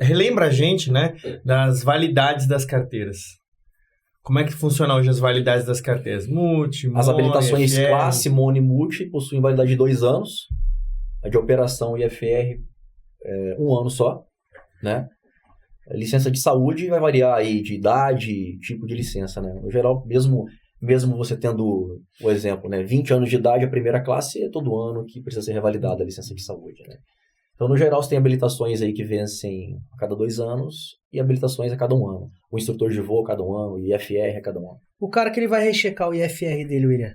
relembra a gente, né, das validades das carteiras. Como é que funciona hoje as validades das carteiras? Multi, As habilitações IFR. classe, mono e multi possuem validade de 2 anos. A de operação IFR 1 ano só, né? A licença de saúde vai variar aí de idade, tipo de licença, né? No geral, mesmo você tendo, o exemplo, né, 20 anos de idade, a primeira classe é todo ano que precisa ser revalidada a licença de saúde, né? Então, no geral, você tem habilitações aí que vencem a cada 2 anos e habilitações a cada 1 ano. O instrutor de voo a cada 1 ano, o IFR a cada 1 ano. O cara que ele vai rechecar o IFR dele, William,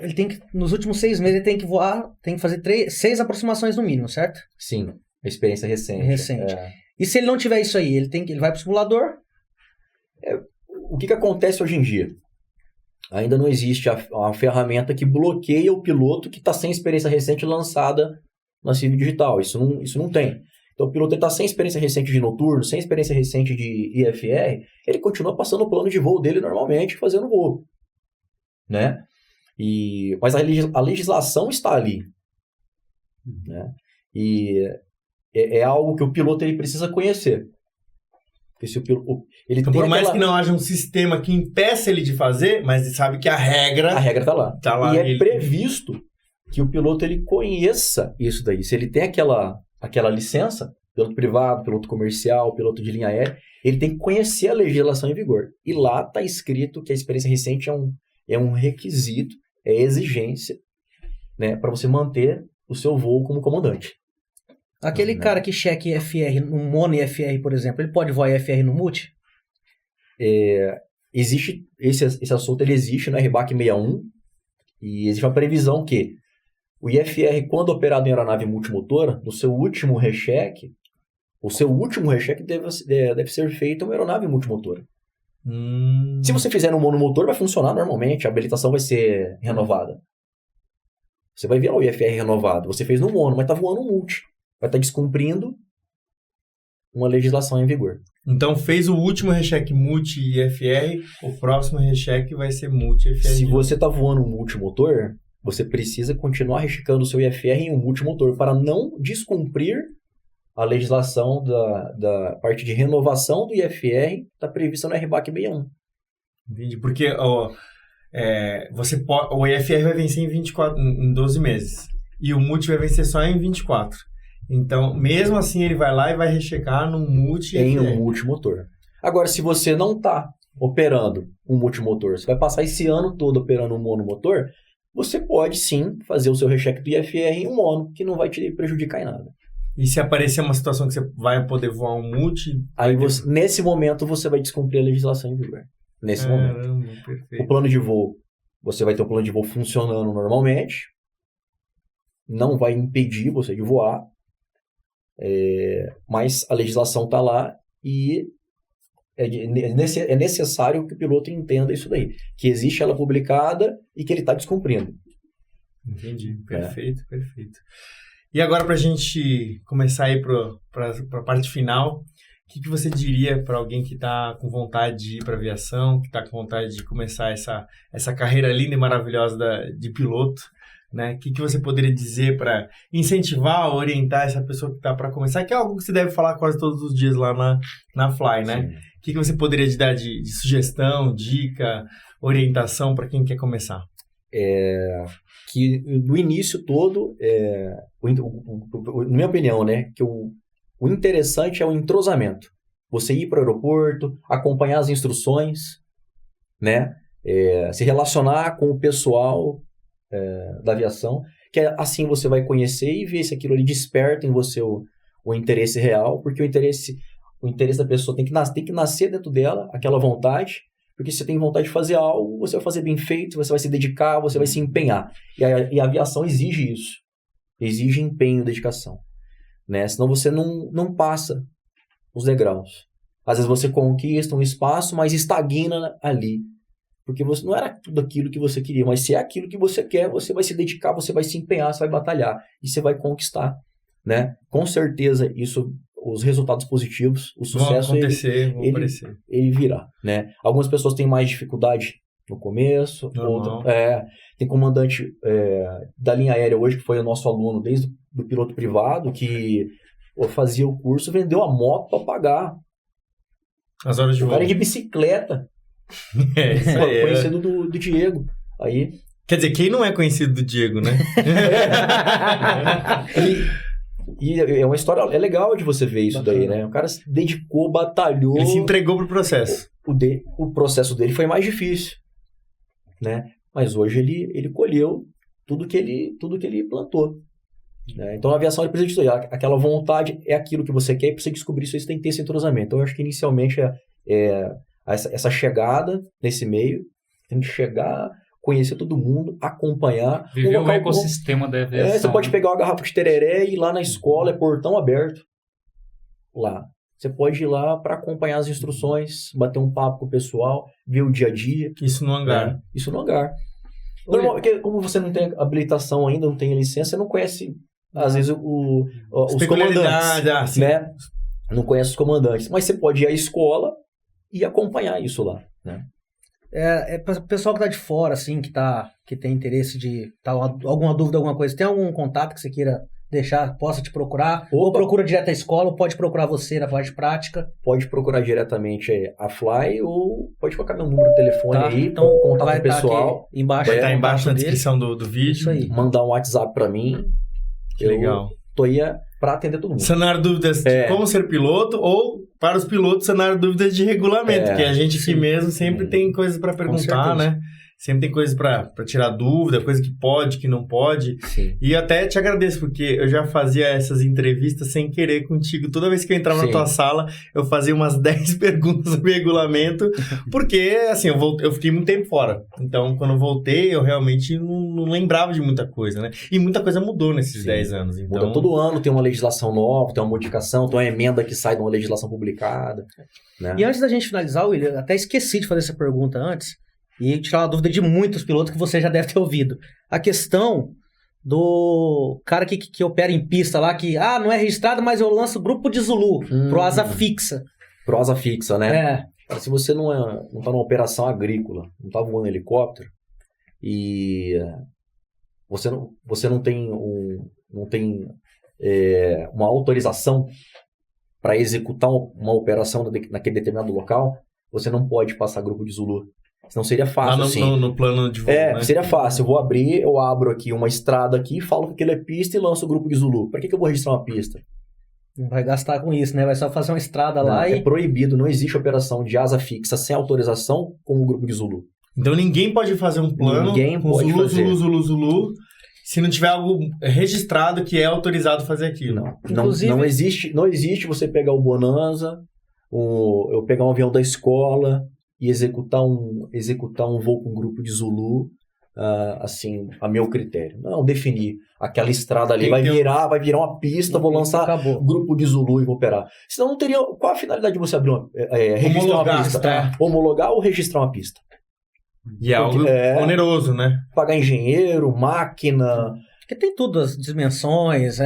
ele tem que, nos últimos 6 meses, ele tem que voar, tem que fazer 6 aproximações no mínimo, certo? Sim, a experiência recente. E se ele não tiver isso aí, ele vai pro simulador? O que acontece hoje em dia? Ainda não existe a ferramenta que bloqueia o piloto que está sem experiência recente lançada na Civil Digital. Isso não tem. Então, o piloto está sem experiência recente de noturno, sem experiência recente de IFR, ele continua passando o plano de voo dele normalmente, fazendo voo. Né? Mas a legislação está ali. Né? E é algo que o piloto ele precisa conhecer. Porque se ele então, tem por mais que não haja um sistema que impeça ele de fazer, mas ele sabe que a regra está lá. Tá lá. E é previsto que o piloto ele conheça isso daí. Se ele tem aquela licença, piloto privado, piloto comercial, piloto de linha aérea, ele tem que conhecer a legislação em vigor. E lá está escrito que a experiência recente é um requisito, é exigência, né, para você manter o seu voo como comandante. Aquele cara que checa IFR, um mono IFR, por exemplo, ele pode voar IFR no multi? Existe, esse assunto ele existe no RBAC 61, e existe uma previsão que o IFR, quando operado em aeronave multimotora, no seu último recheque, deve ser feito em uma aeronave multimotora. Se você fizer no monomotor, vai funcionar normalmente, a habilitação vai ser renovada. Você vai ver lá o IFR renovado. Você fez no mono, mas está voando no multi. Vai estar descumprindo uma legislação em vigor. Então, fez o último recheque multi-IFR, o próximo recheque vai ser multi-IFR. Se você está voando um multimotor, você precisa continuar rechecando o seu IFR em um multimotor para não descumprir a legislação da parte de renovação do IFR está prevista no RBAC 61. Entendi, porque o IFR vai vencer em 12 meses e o multi vai vencer só em 24. Então, mesmo assim, ele vai lá e vai rechecar no multi em um multimotor. Agora, se você não está operando um multimotor, você vai passar esse ano todo operando um monomotor, você pode sim fazer o seu recheque do IFR em um mono, que não vai te prejudicar em nada. E se aparecer uma situação que você vai poder voar um multi... Aí, nesse momento, você vai descumprir a legislação em vigor. Nesse momento. Perfeito. O plano de voo, você vai ter o plano de voo funcionando normalmente, não vai impedir você de voar, mas a legislação está lá e é necessário que o piloto entenda isso daí, que existe ela publicada e que ele está descumprindo. Entendi, perfeito. E agora, para a gente começar aí para a parte final, o que você diria para alguém que está com vontade de ir para a aviação, que está com vontade de começar essa carreira linda e maravilhosa de piloto? Né? O que você poderia dizer para incentivar, orientar essa pessoa que está para começar? Que é algo que você deve falar quase todos os dias lá na Fly, né? O que você poderia dar de sugestão, dica, orientação para quem quer começar? Que no início todo, na minha opinião, né, que o interessante é o entrosamento. Você ir para o aeroporto, acompanhar as instruções, né, se relacionar com o pessoal da aviação, que assim você vai conhecer e ver se aquilo ali desperta em você o interesse real, porque o interesse da pessoa tem que nascer dentro dela, aquela vontade, porque se você tem vontade de fazer algo, você vai fazer bem feito, você vai se dedicar, você vai se empenhar. E a aviação exige isso, exige empenho e dedicação, né? Senão você não passa os degraus. Às vezes você conquista um espaço, mas estagna ali. Porque você não era tudo aquilo que você queria, mas se é aquilo que você quer, você vai se dedicar, você vai se empenhar, você vai batalhar e você vai conquistar, né? Com certeza, os resultados positivos, o sucesso, ele virá, né? Algumas pessoas têm mais dificuldade no começo, tem comandante da linha aérea hoje, que foi o nosso aluno, desde o piloto privado, que fazia o curso, vendeu a moto para pagar. As horas de voo. O cara de bicicleta. Isso aí, conhecido do Diego. Aí... Quer dizer, quem não é conhecido do Diego, né? E é uma história, é legal de você ver isso daí, né? O cara se dedicou, batalhou. Ele se entregou pro processo. O processo dele foi mais difícil, né? Mas hoje ele colheu tudo que ele plantou. Né? Então, a aviação precisa disso aí. Aquela vontade é aquilo que você quer e para você descobrir isso, você tem que ter esse entrosamento. Então, eu acho que inicialmente essa chegada nesse meio, tem que chegar, conhecer todo mundo, acompanhar. Viver o ecossistema da aviação. Você pode pegar uma garrafa de tereré e ir lá na escola, é portão aberto. Lá. Você pode ir lá para acompanhar as instruções, bater um papo com o pessoal, ver o dia a dia. Isso no hangar. Isso no hangar. Normal, porque como você não tem habilitação ainda, não tem licença, você não conhece, às vezes, os comandantes. Né? Não conhece os comandantes. Mas você pode ir à escola e acompanhar isso lá. Né? Para o pessoal que está de fora, assim, que tem interesse de... alguma dúvida, alguma coisa, tem algum contato que você queira deixar, possa te procurar? Ou procura direto a escola, ou pode procurar você na parte prática? Pode procurar diretamente a Fly, ou pode colocar meu número de telefone aí, então contato vai pessoal. Embaixo, vai estar embaixo na descrição do vídeo. Isso aí. Mandar um WhatsApp para mim. Que legal. Tô aí para atender todo mundo. Sanar dúvidas de como ser piloto, ou para os pilotos sanar dúvidas de regulamento, que a gente aqui mesmo sempre tem coisas para perguntar, né? Sempre tem coisas para tirar dúvida, coisa que pode, que não pode. Sim. E eu até te agradeço, porque eu já fazia essas entrevistas sem querer contigo. Toda vez que eu entrava na tua sala, eu fazia umas 10 perguntas sobre regulamento, porque, assim, eu fiquei muito tempo fora. Então, quando eu voltei, eu realmente não lembrava de muita coisa, né? E muita coisa mudou nesses 10 anos. Então... Muda todo ano, tem uma legislação nova, tem uma modificação, tem uma emenda que sai de uma legislação publicada. Né? E antes da gente finalizar, William, eu até esqueci de fazer essa pergunta antes, e tirar uma dúvida de muitos pilotos que você já deve ter ouvido. A questão do cara que opera em pista lá, que não é registrado, mas eu lanço grupo de Zulu, pro asa fixa. Pro asa fixa, né? Se você não tá numa operação agrícola, não tá voando helicóptero, e você não tem uma autorização para executar uma operação naquele determinado local, você não pode passar grupo de Zulu. Senão seria fácil, lá no plano de voo, né? Seria fácil. Eu abro aqui uma estrada aqui, falo que aquilo é pista e lanço o grupo de Zulu. Para que eu vou registrar uma pista? Não vai gastar com isso, né? Vai só fazer uma estrada lá É proibido, não existe operação de asa fixa sem autorização com o grupo de Zulu. Então ninguém pode fazer um plano com Zulu, se não tiver algo registrado que é autorizado fazer aquilo. Não existe você pegar o Bonanza, eu pegar um avião da escola e executar um voo com um grupo de Zulu, assim, a meu critério. Não, definir aquela estrada ali, vai virar uma pista, vou lançar grupo de Zulu e vou operar. Senão não teria... Qual a finalidade de você abrir registrar uma pista? Homologar ou registrar uma pista? E é algo oneroso, né? Pagar engenheiro, máquina... Porque tem tudo, as dimensões,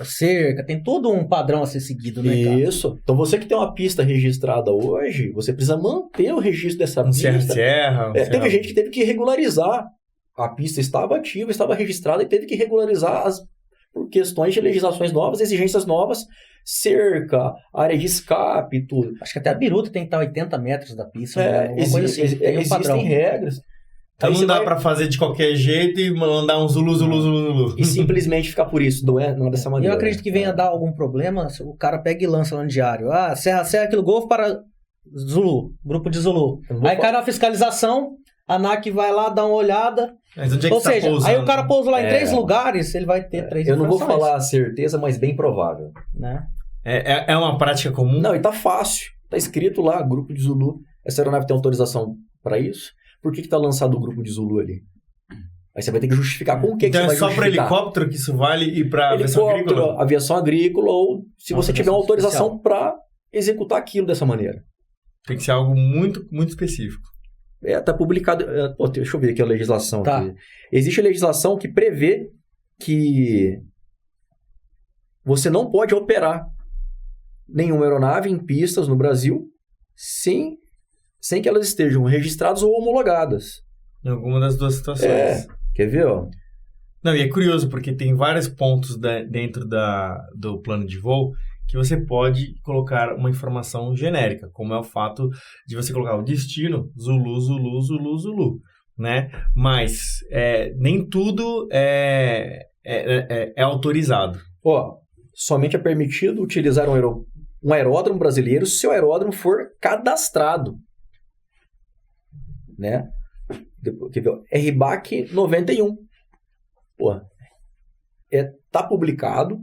cerca, tem todo um padrão a ser seguido, né, cara? Isso. Então, você que tem uma pista registrada hoje, você precisa manter o registro dessa pista. Teve gente que teve que regularizar. A pista estava ativa, estava registrada e teve que regularizar por questões de legislações novas, exigências novas, cerca, área de escape e tudo. Acho que até a biruta tem que estar a 80 metros da pista. Coisa assim, existem regras. Então não dá pra fazer de qualquer jeito e mandar um Zulu. E simplesmente ficar por isso, não é dessa maneira. Eu acredito que venha dar algum problema, o cara pega e lança lá no diário. Serra Aquilo Golfo para Zulu, grupo de Zulu. Aí cai na fiscalização, a ANAC vai lá, dá uma olhada. Mas onde é que Ou seja, aí o cara pousa lá em 3 lugares, ele vai ter 3 Eu não vou falar a certeza, mas bem provável. Né? É uma prática comum? Não, e tá fácil. Tá escrito lá, grupo de Zulu. Essa aeronave tem autorização para isso? Por que tá lançado o grupo de Zulu ali? Aí você vai ter que justificar com o que então você vai justificar. Então é só para helicóptero que isso vale e para aviação agrícola? Aviação agrícola ou se você tiver uma autorização para executar aquilo dessa maneira. Tem que ser algo muito, muito específico. Tá publicado... deixa eu ver aqui a legislação. Tá. Aqui. Existe a legislação que prevê que você não pode operar nenhuma aeronave em pistas no Brasil sem que elas estejam registradas ou homologadas. Em alguma das duas situações. Quer ver, ó? Não, e é curioso, porque tem vários pontos dentro do plano de voo que você pode colocar uma informação genérica, como é o fato de você colocar o destino, Zulu, né? Mas nem tudo é autorizado. Somente é permitido utilizar um aeródromo brasileiro se o aeródromo for cadastrado. Né? RBAC 91. tá publicado,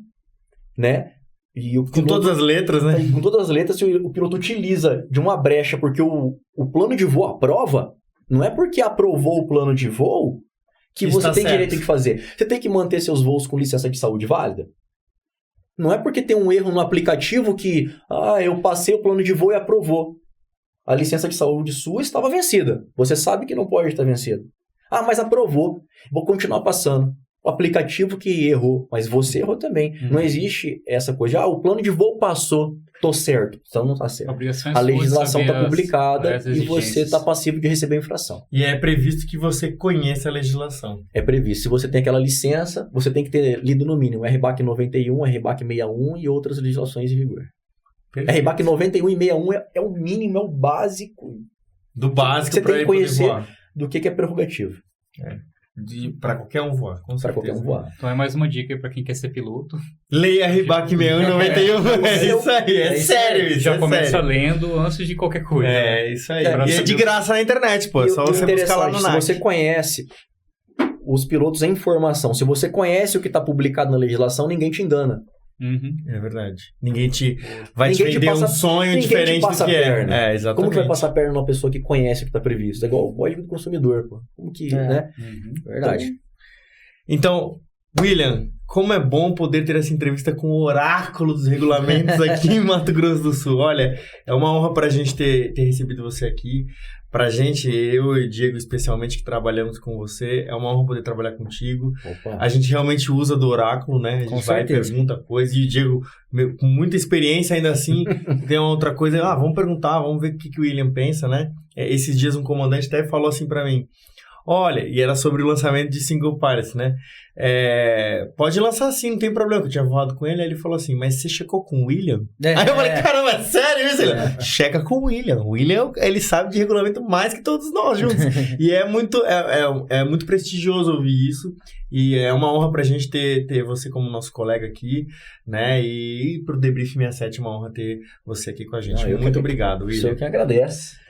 né? E Com todas as letras, né? Com todas as letras, se o piloto utiliza de uma brecha porque o plano de voo aprova, não é porque aprovou o plano de voo que você tem direito de fazer. Você tem que manter seus voos com licença de saúde válida. Não é porque tem um erro no aplicativo que, eu passei o plano de voo e aprovou. A licença de saúde sua estava vencida. Você sabe que não pode estar vencida. Mas aprovou. Vou continuar passando. O aplicativo que errou, mas você errou também. Não existe essa coisa. O plano de voo passou, tô certo. Então não tá certo. A legislação está publicada e você está passivo de receber infração. E é previsto que você conheça a legislação. É previsto. Se você tem aquela licença, você tem que ter lido no mínimo RBAC 91, RBAC 61 e outras legislações em vigor. Perfeito. RBAC 91 e 61 é o mínimo, é o básico. Do básico você tem que conhecer do que é prerrogativo. Para qualquer um voar, com certeza. Qualquer um voar. Então é mais uma dica para quem quer ser piloto. Leia RBAC 61 e 91. É isso aí, é sério isso. Já começa lendo antes de qualquer coisa. É isso aí. E é de graça na internet, pô. É só você buscar lá no NAC. Se você conhece os pilotos em formação, se você conhece o que está publicado na legislação, ninguém te engana. É verdade. Ninguém vai te vender um sonho diferente do que é. Exatamente. Como que vai passar a perna numa pessoa que conhece o que está previsto? É igual o código do consumidor, pô. Como que, né? Verdade. Então, William, como é bom poder ter essa entrevista com o oráculo dos regulamentos aqui em Mato Grosso do Sul. Olha, é uma honra pra gente ter recebido você aqui. Pra gente, eu e o Diego especialmente, que trabalhamos com você, é uma honra poder trabalhar contigo. Opa. A gente realmente usa do oráculo, né? A gente vai e pergunta coisa. E o Diego, com muita experiência ainda assim, tem uma outra coisa. Vamos perguntar, vamos ver o que o William pensa, né? Esses dias um comandante até falou assim pra mim. Olha, e era sobre o lançamento de single pilot, né? Pode lançar sim, não tem problema. Eu tinha voado com ele, aí ele falou assim, mas você checou com o William? Aí eu falei, caramba, é sério isso? Checa com o William. O William, ele sabe de regulamento mais que todos nós juntos. E é muito prestigioso ouvir isso. E é uma honra pra gente ter você como nosso colega aqui, né? E pro Debrief 67 é uma honra ter você aqui com a gente. Muito obrigado, William. Eu que agradeço.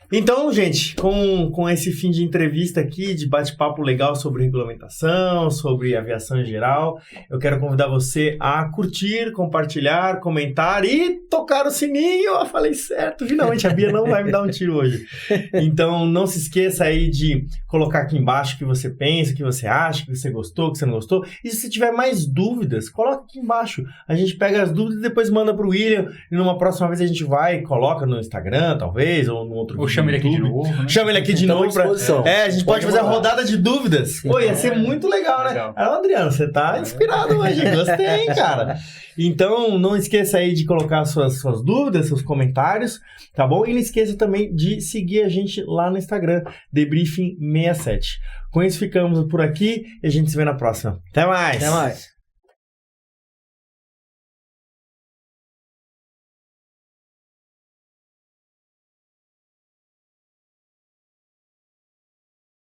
Então, gente, com esse fim de entrevista aqui, de bate-papo legal sobre regulamentação, sobre aviação em geral, eu quero convidar você a curtir, compartilhar, comentar e tocar o sininho. Eu falei certo, finalmente a Bia não vai me dar um tiro hoje. Então, não se esqueça aí de colocar aqui embaixo o que você pensa, o que você acha, o que você gostou, o que você não gostou. E se tiver mais dúvidas, coloca aqui embaixo. A gente pega as dúvidas e depois manda pro William. E numa próxima vez a gente vai e coloca no Instagram, talvez, ou no outro vídeo. Chama ele aqui de novo, né? Chama ele aqui de novo. A gente pode fazer a rodada de dúvidas. Sim, ia ser muito legal, né? Adriano, você tá inspirado hoje. Gostei, hein, cara? Então, não esqueça aí de colocar suas dúvidas, seus comentários, tá bom? E não esqueça também de seguir a gente lá no Instagram, Debriefing 67. Com isso, ficamos por aqui e a gente se vê na próxima. Até mais! Até mais!